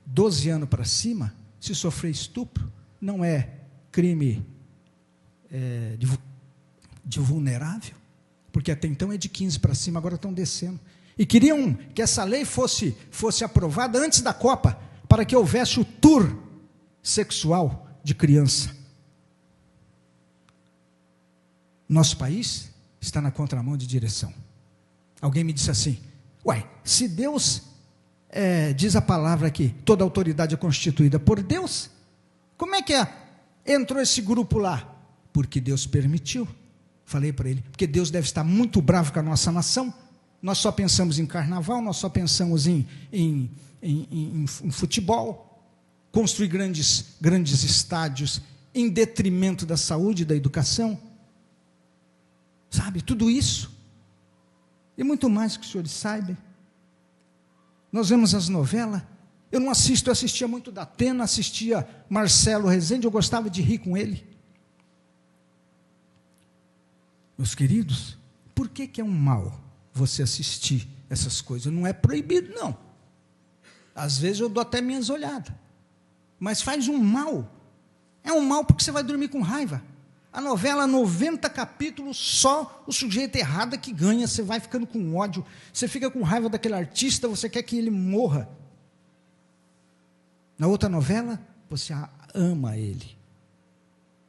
12 anos para cima, se sofrer estupro, não é crime de vulnerável, porque até então é de 15 para cima, agora estão descendo. E queriam que essa lei fosse aprovada antes da Copa, para que houvesse o tour sexual de criança. Nosso país está na contramão de direção. Alguém me disse assim, se Deus diz a palavra que toda autoridade é constituída por Deus, como é que entrou esse grupo lá? Porque Deus permitiu. Falei para ele, porque Deus deve estar muito bravo com a nossa nação. Nós só pensamos em carnaval, nós só pensamos em futebol, construir grandes estádios, em detrimento da saúde e da educação. Sabe, tudo isso. E muito mais que os senhores saibam. Nós vemos as novelas. Eu não assisto, eu assistia muito da Atena, assistia Marcelo Rezende, eu gostava de rir com ele. Meus queridos, por que é um mal você assistir essas coisas? Não é proibido, não. Às vezes eu dou até minhas olhadas. Mas faz um mal. É um mal porque você vai dormir com raiva. A novela, 90 capítulos, só o sujeito errado é que ganha, você vai ficando com ódio, você fica com raiva daquele artista, você quer que ele morra. Na outra novela, você ama ele.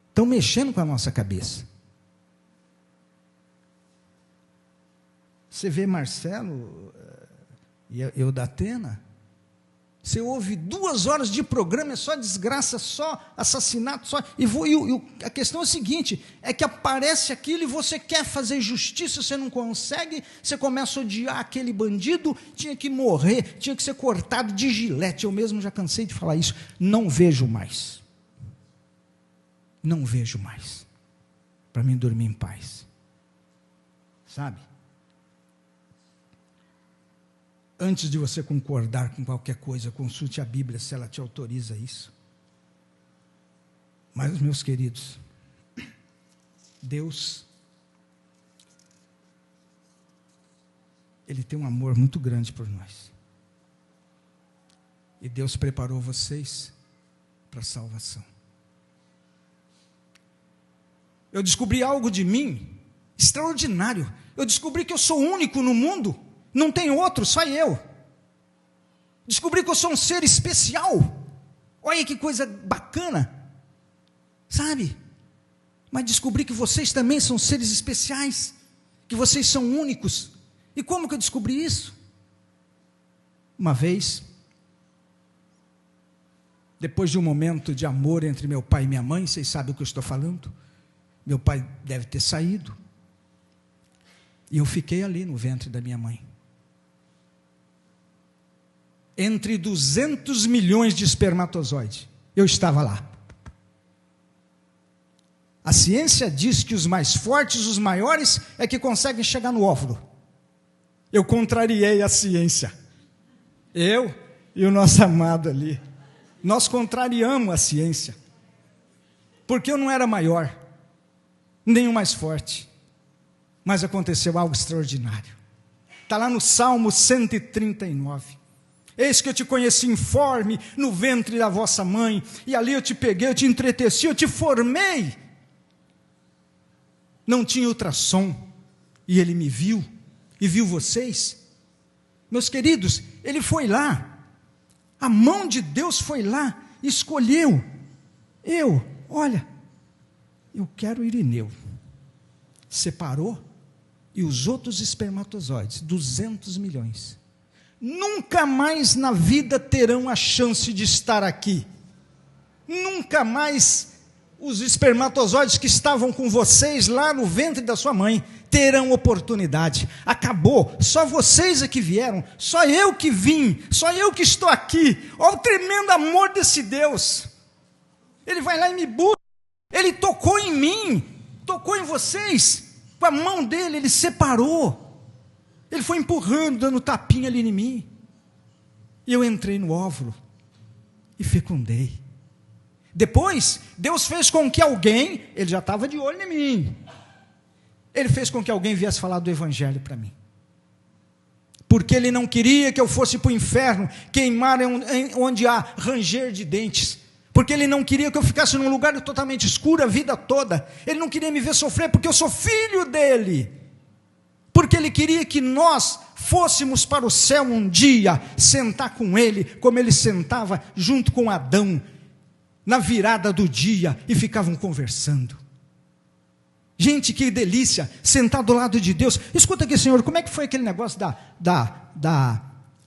Estão mexendo com a nossa cabeça. Você vê Marcelo e eu da Atena, você ouve 2 horas de programa, é só desgraça, só assassinato, a questão é a seguinte, é que aparece aquilo e você quer fazer justiça, você não consegue, você começa a odiar aquele bandido, tinha que morrer, tinha que ser cortado de gilete, eu mesmo já cansei de falar isso, não vejo mais, para mim dormir em paz, sabe? Antes de você concordar com qualquer coisa, consulte a Bíblia se ela te autoriza isso. Mas, meus queridos, Deus, Ele tem um amor muito grande por nós. E Deus preparou vocês para a salvação. Eu descobri algo de mim extraordinário. Eu descobri que eu sou único no mundo. Não tem outro, só eu. Descobri que eu sou um ser especial. Olha que coisa bacana. Sabe? Mas descobri que vocês também são seres especiais. Que vocês são únicos. E como que eu descobri isso? Uma vez, depois de um momento de amor entre meu pai e minha mãe, vocês sabem o que eu estou falando? Meu pai deve ter saído. E eu fiquei ali no ventre da minha mãe. Entre 200 milhões de espermatozoides, eu estava lá. A ciência diz que os mais fortes, os maiores, é que conseguem chegar no óvulo. Eu contrariei a ciência. Eu e o nosso amado ali. Nós contrariamos a ciência. Porque eu não era maior, nem o mais forte. Mas aconteceu algo extraordinário. Está lá no Salmo 139. Eis que eu te conheci informe no ventre da vossa mãe, e ali eu te peguei, eu te entreteci, eu te formei. Não tinha ultrassom, e ele me viu, e viu vocês. Meus queridos, ele foi lá, a mão de Deus foi lá, escolheu. Olha, eu quero Irineu. Separou, e os outros espermatozoides, 200 milhões, nunca mais na vida terão a chance de estar aqui. Nunca mais os espermatozoides que estavam com vocês lá no ventre da sua mãe terão oportunidade. Acabou, só vocês é que vieram, só eu que vim, só eu que estou aqui. Olha o tremendo amor desse Deus. Ele vai lá e me busca. Ele tocou em mim, tocou em vocês, com a mão dele, ele separou. Ele foi empurrando, dando tapinha ali em mim. E eu entrei no óvulo e fecundei. Depois, Deus fez com que alguém, ele já estava de olho em mim, ele fez com que alguém viesse falar do Evangelho para mim. Porque ele não queria que eu fosse para o inferno, queimar onde há ranger de dentes. Porque ele não queria que eu ficasse num lugar totalmente escuro a vida toda. Ele não queria me ver sofrer, porque eu sou filho dele. Porque ele queria que nós fôssemos para o céu um dia, sentar com ele, como ele sentava junto com Adão, na virada do dia, e ficavam conversando. Gente, que delícia, sentar do lado de Deus. Escuta aqui, Senhor, como é que foi aquele negócio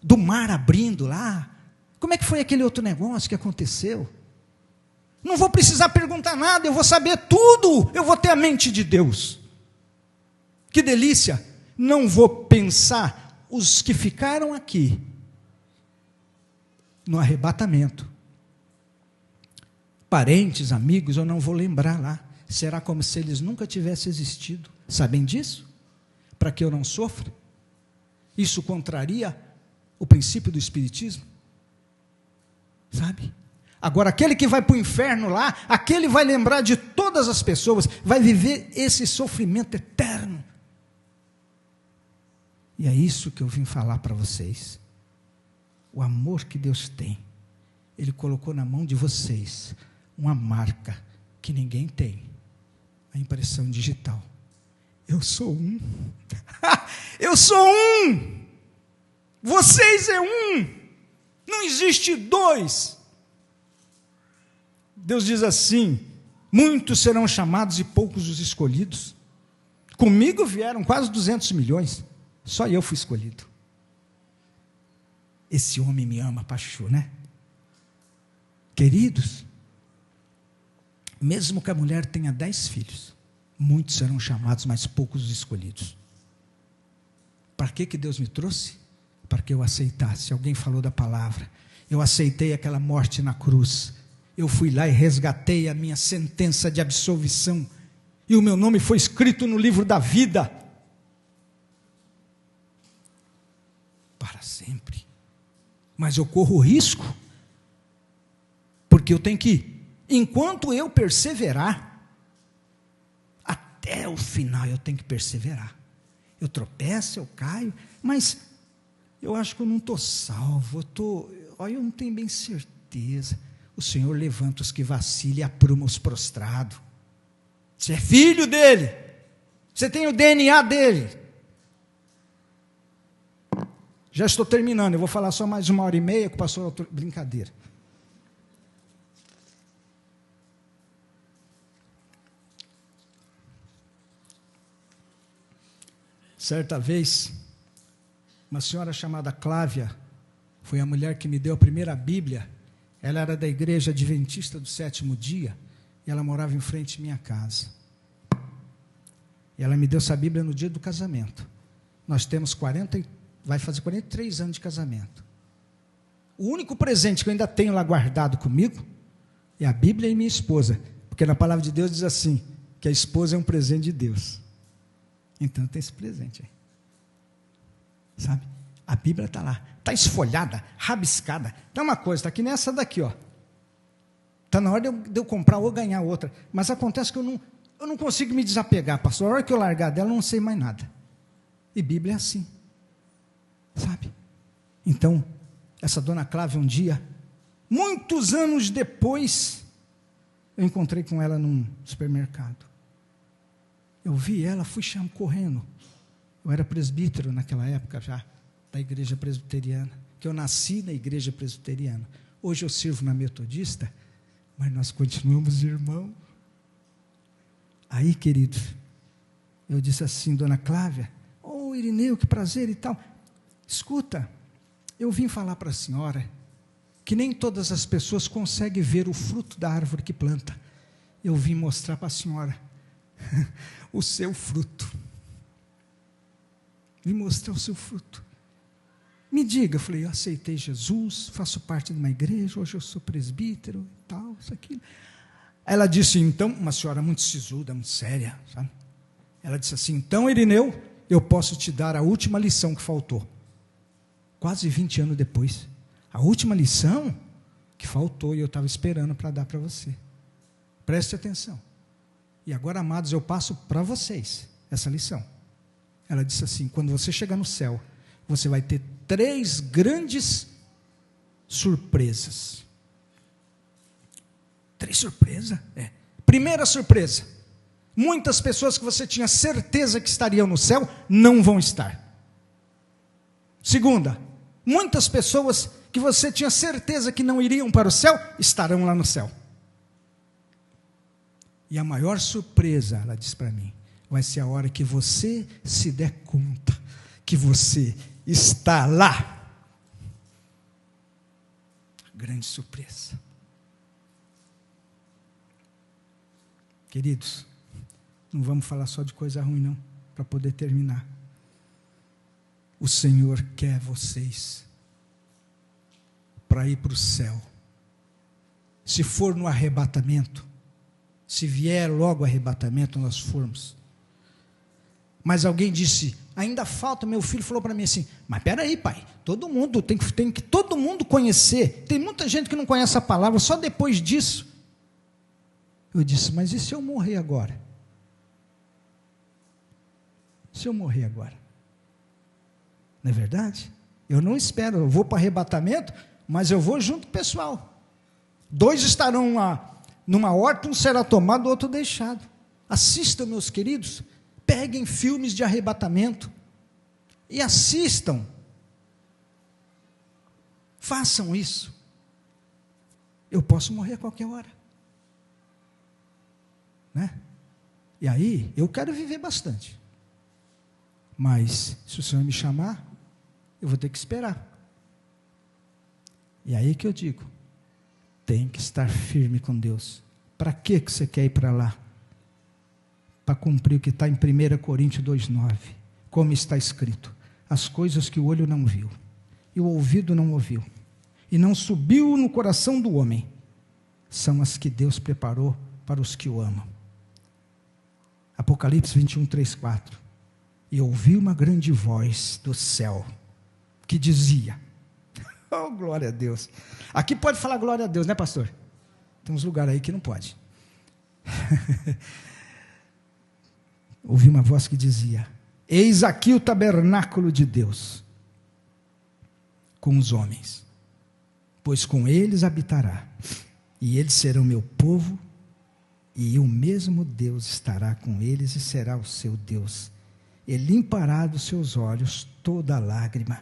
do mar abrindo lá? Como é que foi aquele outro negócio que aconteceu? Não vou precisar perguntar nada, eu vou saber tudo, eu vou ter a mente de Deus. Que delícia. Não vou pensar os que ficaram aqui no arrebatamento. Parentes, amigos, eu não vou lembrar lá. Será como se eles nunca tivessem existido. Sabem disso? Para que eu não sofra? Isso contraria o princípio do Espiritismo? Sabe? Agora, aquele que vai para o inferno lá, aquele vai lembrar de todas as pessoas, vai viver esse sofrimento eterno. E é isso que eu vim falar para vocês. O amor que Deus tem, Ele colocou na mão de vocês uma marca que ninguém tem. a impressão digital. Eu sou um. Eu sou um. Vocês é um. Não existe dois. Deus diz assim: muitos serão chamados e poucos os escolhidos. Comigo vieram quase 200 milhões. Só eu fui escolhido. Esse homem me ama, Pachu, né? Queridos, mesmo que a mulher tenha 10 filhos, muitos serão chamados, mas poucos os escolhidos. Para que Deus me trouxe? Para que eu aceitasse. Alguém falou da palavra. Eu aceitei aquela morte na cruz. Eu fui lá e resgatei a minha sentença de absolvição. E o meu nome foi escrito no livro da vida. Para sempre. Mas eu corro risco. Porque eu tenho que, enquanto eu perseverar, até o final eu tenho que perseverar. Eu tropeço, eu caio, mas eu acho que eu não estou salvo. Eu não tenho bem certeza. O Senhor levanta os que vacilam e apruma os prostrados. Você é filho dele. Você tem o DNA dele. Já estou terminando. Eu vou falar só mais 1h30 que passou a brincadeira. Certa vez, uma senhora chamada Clávia, foi a mulher que me deu a primeira Bíblia. Ela era da igreja adventista do 7º dia, e ela morava em frente à minha casa. E ela me deu essa Bíblia no dia do casamento. Nós temos vai fazer 43 anos de casamento. O único presente que eu ainda tenho lá guardado comigo é a Bíblia e minha esposa, porque na palavra de Deus diz assim, que a esposa é um presente de Deus. Então tem esse presente aí. Sabe? A Bíblia está lá. Está esfolhada, rabiscada. Tem uma coisa, está aqui nessa daqui, ó. Está na hora de eu comprar ou ganhar outra. Mas acontece que eu não consigo me desapegar, pastor. A hora que eu largar dela, eu não sei mais nada. E Bíblia é assim. Sabe? Então, essa dona Clávia um dia, muitos anos depois, eu encontrei com ela num supermercado. Eu vi ela, fui correndo. Eu era presbítero naquela época já, da igreja presbiteriana, que eu nasci na igreja presbiteriana. Hoje eu sirvo na metodista, mas nós continuamos irmãos. Aí, queridos, eu disse assim, dona Clávia, ô Irineu, que prazer e tal. Escuta, eu vim falar para a senhora que nem todas as pessoas conseguem ver o fruto da árvore que planta. Eu vim mostrar para a senhora o seu fruto. Vim mostrar o seu fruto. Me diga, eu falei, eu aceitei Jesus, faço parte de uma igreja, hoje eu sou presbítero e tal, isso, aquilo. Ela disse, então, uma senhora muito sisuda, muito séria, sabe? Ela disse assim, então, Irineu, eu posso te dar a última lição que faltou. Quase 20 anos depois. A última lição que faltou e eu estava esperando para dar para você. Preste atenção. E agora, amados, eu passo para vocês essa lição. Ela disse assim, quando você chegar no céu, você vai ter 3 grandes surpresas. 3 surpresas? Primeira surpresa, muitas pessoas que você tinha certeza que estariam no céu, não vão estar. Segunda, muitas pessoas que você tinha certeza que não iriam para o céu, estarão lá no céu. E a maior surpresa, ela disse para mim, vai ser a hora que você se der conta que você está lá. Grande surpresa. Queridos, não vamos falar só de coisa ruim não, para poder terminar. O Senhor quer vocês para ir para o céu. Se for no arrebatamento, se vier logo o arrebatamento, nós formos. Mas alguém disse, ainda falta, meu filho falou para mim assim, mas espera aí, pai, todo mundo tem que todo mundo conhecer, tem muita gente que não conhece a palavra, só depois disso. Eu disse, mas e se eu morrer agora? Se eu morrer agora? Não é verdade? Eu não espero, eu vou para o arrebatamento, mas eu vou junto com o pessoal. 2 estarão lá numa horta, um será tomado, o outro deixado. Assistam, meus queridos, peguem filmes de arrebatamento e assistam. Façam isso. Eu posso morrer a qualquer hora, né? E aí, eu quero viver bastante. Mas, se o Senhor me chamar, eu vou ter que esperar. E aí que eu digo, tem que estar firme com Deus. Para que você quer ir para lá? Para cumprir o que está em 1 Coríntios 2,9. Como está escrito, as coisas que o olho não viu, e o ouvido não ouviu, e não subiu no coração do homem, são as que Deus preparou para os que o amam. Apocalipse 21, 3, 4. E ouvi uma grande voz do céu, que dizia, oh, glória a Deus. Aqui pode falar glória a Deus, né, pastor? Tem uns lugares aí que não pode. Ouvi uma voz que dizia, eis aqui o tabernáculo de Deus, com os homens, pois com eles habitará, e eles serão meu povo, e o mesmo Deus estará com eles e será o seu Deus. E limpará dos seus olhos toda lágrima,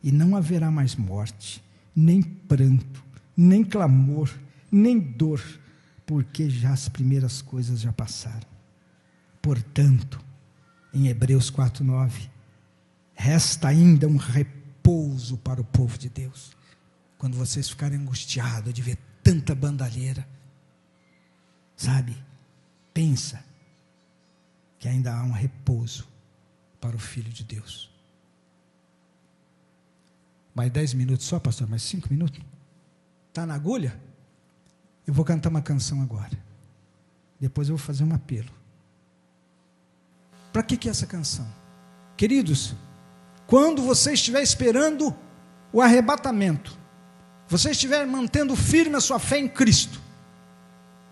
e não haverá mais morte, nem pranto, nem clamor, nem dor, porque já as primeiras coisas já passaram. Portanto, em Hebreus 4:9, resta ainda um repouso para o povo de Deus. Quando vocês ficarem angustiados de ver tanta bandalheira, sabe, pensa que ainda há um repouso para o Filho de Deus. Mais 10 minutos só, pastor? Mais 5 minutos? Está na agulha? Eu vou cantar uma canção agora. Depois eu vou fazer um apelo. Para que é essa canção? Queridos, quando você estiver esperando o arrebatamento, você estiver mantendo firme a sua fé em Cristo,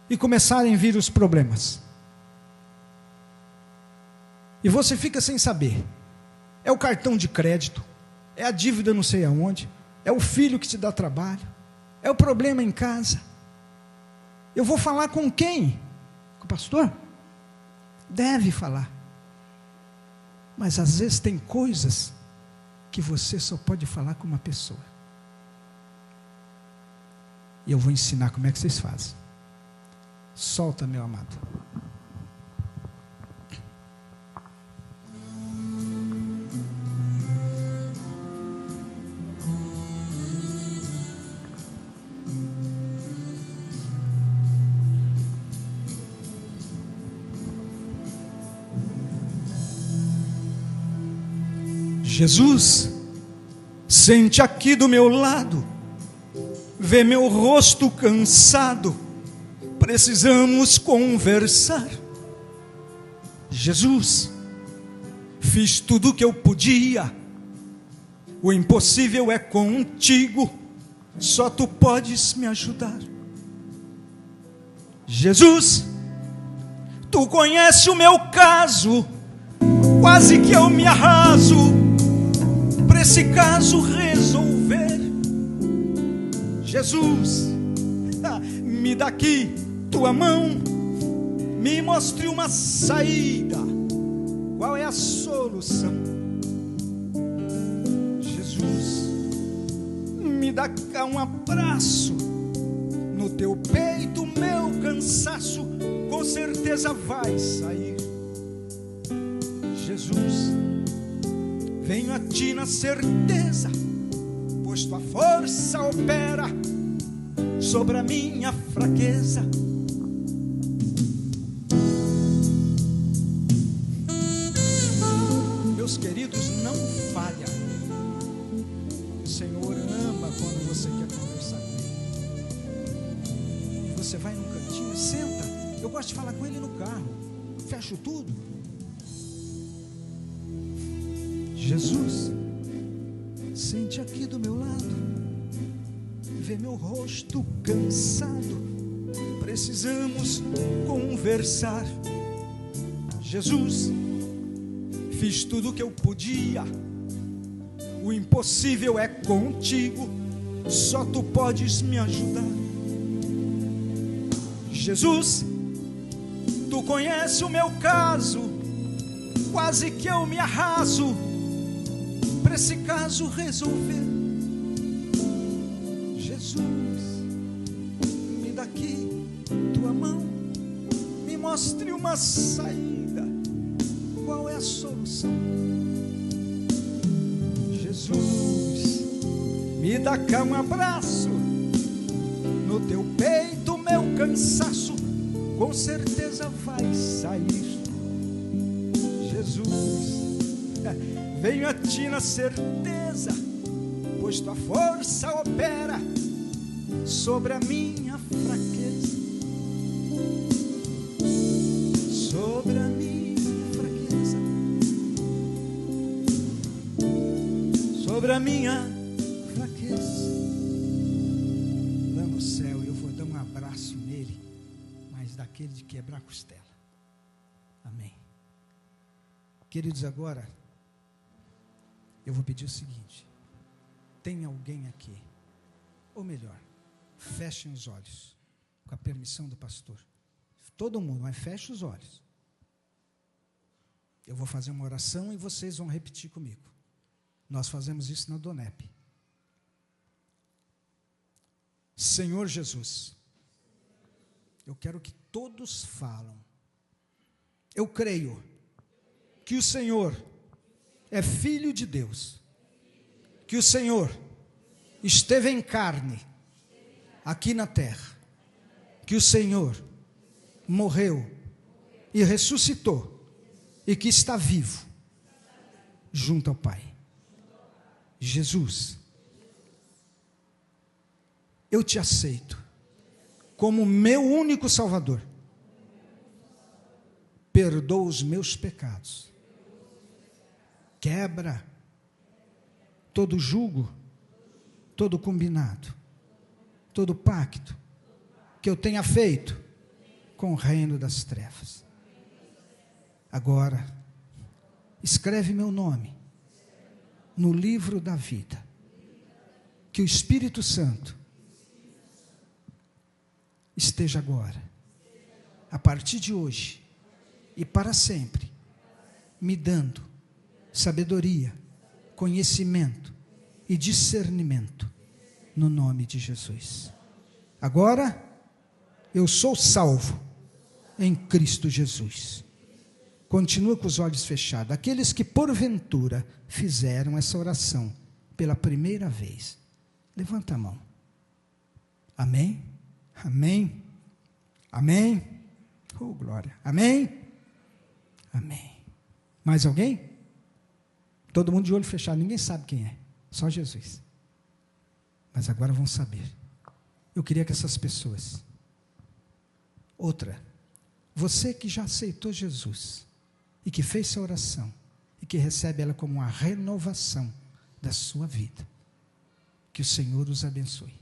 e começarem a vir os problemas, e você fica sem saber, é o cartão de crédito, é a dívida não sei aonde, é o filho que te dá trabalho, é o problema em casa, eu vou falar com quem? Com o pastor? Deve falar, mas às vezes tem coisas que você só pode falar com uma pessoa, e eu vou ensinar como é que vocês fazem. Solta, meu amado. Jesus, sente aqui do meu lado, vê meu rosto cansado, precisamos conversar. Jesus, fiz tudo o que eu podia, o impossível é contigo, só tu podes me ajudar. Jesus, tu conhece o meu caso, quase que eu me arraso para esse caso resolver. Jesus, me dá aqui tua mão, me mostre uma saída, qual é a solução? Jesus, me dá cá um abraço, no teu peito meu cansaço com certeza vai sair. Jesus, venho a ti na certeza, pois tua força opera sobre a minha fraqueza. Meus queridos, não falha. O Senhor ama quando você quer conversar com Ele. Você vai num cantinho e senta. Eu gosto de falar com Ele no carro. Fecho tudo. Jesus, sente aqui do meu lado, vê meu rosto cansado, precisamos conversar. Jesus, fiz tudo o que eu podia, o impossível é contigo, só tu podes me ajudar. Jesus, Tu conhece o meu caso, quase que eu me arraso para esse caso resolver. Jesus, me dá aqui tua mão, me mostre uma saída. Qual é a solução? Jesus, me dá cá um abraço, no teu peito meu cansaço com certeza vai sair. Jesus, venho a ti na certeza, pois tua força opera sobre a minha fraqueza. Sobre a minha fraqueza, sobre a minha fraqueza. Lá no céu eu vou dar um abraço nele, mas daquele de quebrar a costela. Amém. Queridos, agora eu vou pedir o seguinte: tem alguém aqui, ou melhor, fechem os olhos, com a permissão do pastor. Todo mundo, mas feche os olhos. Eu vou fazer uma oração e vocês vão repetir comigo. Nós fazemos isso na Donep. Senhor Jesus, eu quero que todos falam. Eu creio que o Senhor é Filho de Deus, que o Senhor esteve em carne aqui na terra, que o Senhor morreu e ressuscitou e que está vivo junto ao Pai. Jesus, eu te aceito como meu único Salvador. Perdoa os meus pecados. Quebra todo jugo, todo combinado, todo pacto que eu tenha feito com o reino das trevas. Agora, escreve meu nome no livro da vida. Que o Espírito Santo esteja agora, a partir de hoje e para sempre, me dando sabedoria, conhecimento e discernimento, no nome de Jesus. Agora, eu sou salvo em Cristo Jesus. Continua com os olhos fechados. Aqueles que porventura fizeram essa oração pela primeira vez, levanta a mão. Amém? Amém? Amém? Oh, glória. Amém? Amém. Mais alguém? Todo mundo de olho fechado, ninguém sabe quem é, só Jesus. Mas agora vão saber. Eu queria que essas pessoas... Outra, você que já aceitou Jesus e que fez essa oração e que recebe ela como uma renovação da sua vida, que o Senhor os abençoe.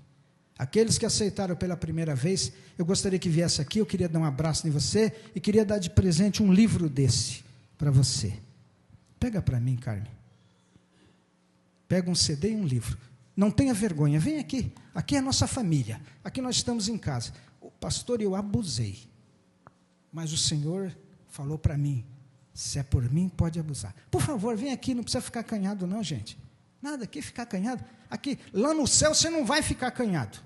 Aqueles que aceitaram pela primeira vez, eu gostaria que viesse aqui, eu queria dar um abraço em você e queria dar de presente um livro desse para você. Pega para mim, Carmen. Pega um CD e um livro. Não tenha vergonha, vem aqui. Aqui é a nossa família. Aqui nós estamos em casa. O pastor, eu abusei. Mas o Senhor falou para mim, se é por mim, pode abusar. Por favor, vem aqui, não precisa ficar acanhado não, gente. Nada aqui ficar acanhado. Aqui, lá no céu você não vai ficar acanhado.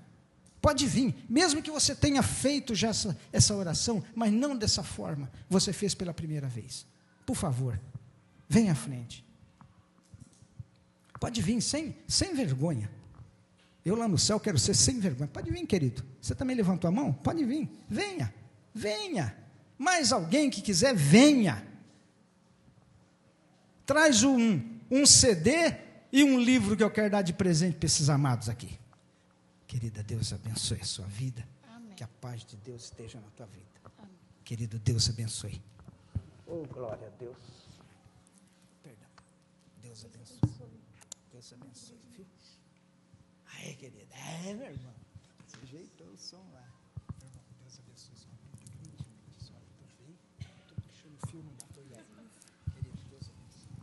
Pode vir, mesmo que você tenha feito já essa oração, mas não dessa forma, você fez pela primeira vez. Por favor, vem à frente. Pode vir, sem vergonha. Eu lá no céu quero ser sem vergonha. Pode vir, querido. Você também levantou a mão? Pode vir. Venha, venha. Mais alguém que quiser, venha. Traz um CD e um livro que eu quero dar de presente para esses amados aqui. Querida, Deus abençoe a sua vida. Amém. Que a paz de Deus esteja na tua vida. Amém. Querido, Deus abençoe. Oh, glória a Deus. Perdão. Deus abençoe. Deus abençoe. Viu? Aí, querida. É, meu irmão. Você ajeitou o som lá. Meu irmão, Deus abençoe sua vida. Estou puxando o fio, não dá. Querido, Deus abençoe.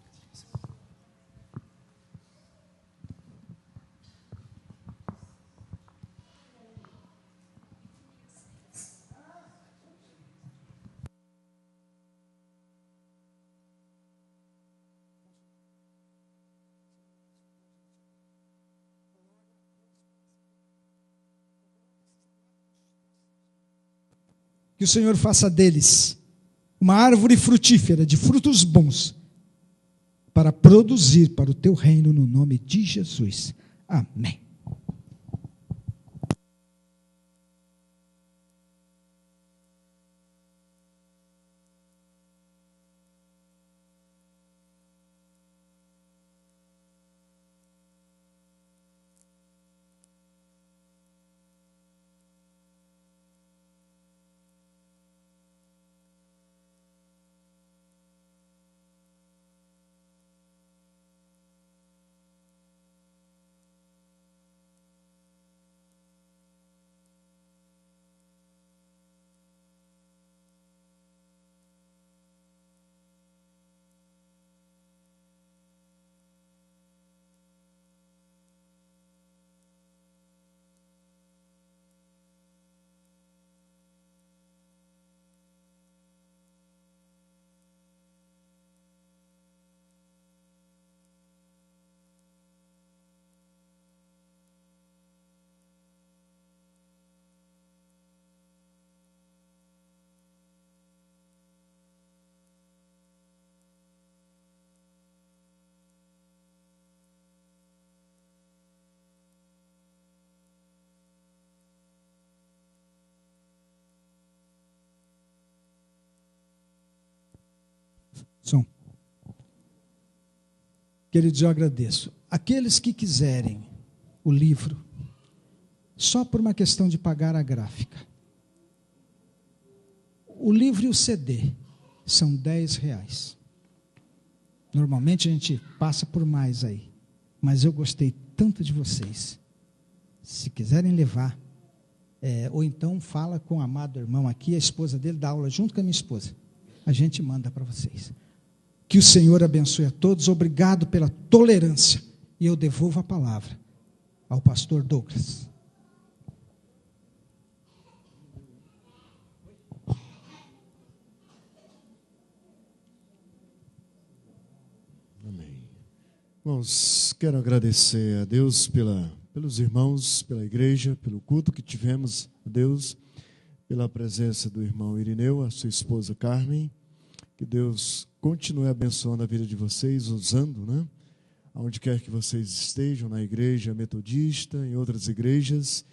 Que o Senhor faça deles uma árvore frutífera, de frutos bons, para produzir para o teu reino, no nome de Jesus. Amém. Som. Queridos, eu agradeço. Aqueles que quiserem o livro, só por uma questão de pagar a gráfica, o livro e o CD são R$10. Normalmente a gente passa por mais aí, mas eu gostei tanto de vocês. Se quiserem levar, ou então fala com o amado irmão aqui, a esposa dele dá aula junto com a minha esposa. A gente manda para vocês. Que o Senhor abençoe a todos. Obrigado pela tolerância. E eu devolvo a palavra ao pastor Douglas. Amém. Irmãos, quero agradecer a Deus pelos irmãos, pela igreja, pelo culto que tivemos a Deus, pela presença do irmão Irineu, a sua esposa Carmen. Que Deus continue abençoando a vida de vocês, usando, né? Aonde quer que vocês estejam, na igreja metodista, em outras igrejas,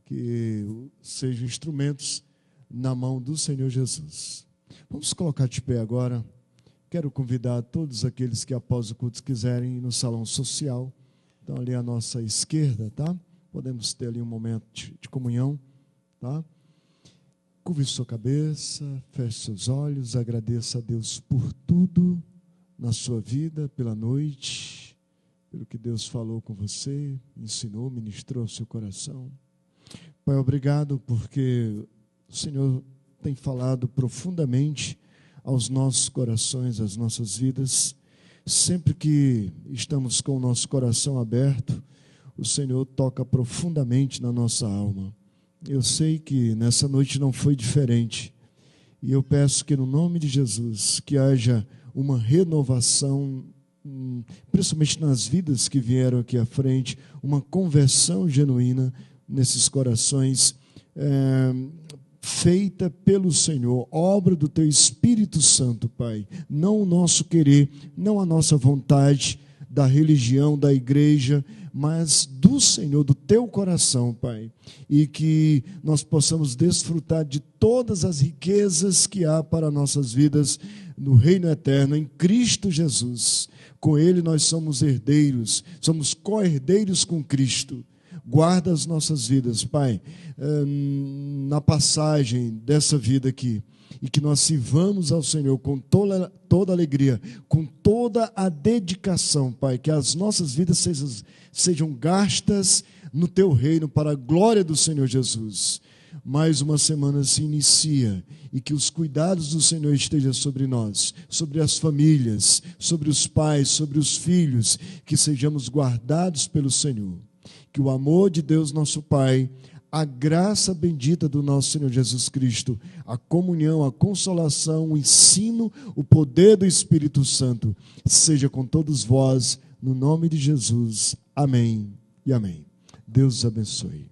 que sejam instrumentos na mão do Senhor Jesus. Vamos colocar de pé agora. Quero convidar todos aqueles que após o culto quiserem ir no salão social. Então ali à nossa esquerda, tá? Podemos ter ali um momento de comunhão, tá? Curve sua cabeça, feche seus olhos, agradeça a Deus por tudo na sua vida, pela noite, pelo que Deus falou com você, ensinou, ministrou ao seu coração. Pai, obrigado porque o Senhor tem falado profundamente aos nossos corações, às nossas vidas. Sempre que estamos com o nosso coração aberto, o Senhor toca profundamente na nossa alma. Eu sei que nessa noite não foi diferente. E eu peço que no nome de Jesus, que haja uma renovação, principalmente nas vidas que vieram aqui à frente, uma conversão genuína nesses corações, feita pelo Senhor, obra do Teu Espírito Santo, Pai. Não o nosso querer, não a nossa vontade, da religião, da igreja, mas do Senhor, do Teu coração, Pai. E que nós possamos desfrutar de todas as riquezas que há para nossas vidas no reino eterno, em Cristo Jesus. Com Ele nós somos herdeiros, somos co-herdeiros com Cristo. Guarda as nossas vidas, Pai, na passagem dessa vida aqui. E que nós sirvamos ao Senhor com toda alegria, com toda a dedicação, Pai. Que as nossas vidas sejam gastas no Teu reino para a glória do Senhor Jesus. Mais uma semana se inicia e que os cuidados do Senhor estejam sobre nós, sobre as famílias, sobre os pais, sobre os filhos, que sejamos guardados pelo Senhor. Que o amor de Deus nosso Pai, a graça bendita do nosso Senhor Jesus Cristo, a comunhão, a consolação, o ensino, o poder do Espírito Santo, seja com todos vós, no nome de Jesus. Amém e amém. Deus os abençoe.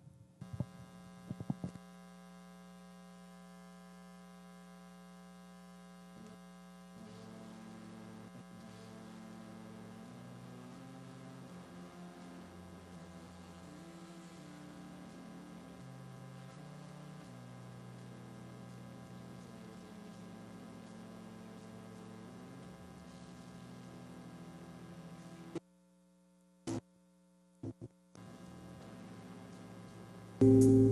Amém.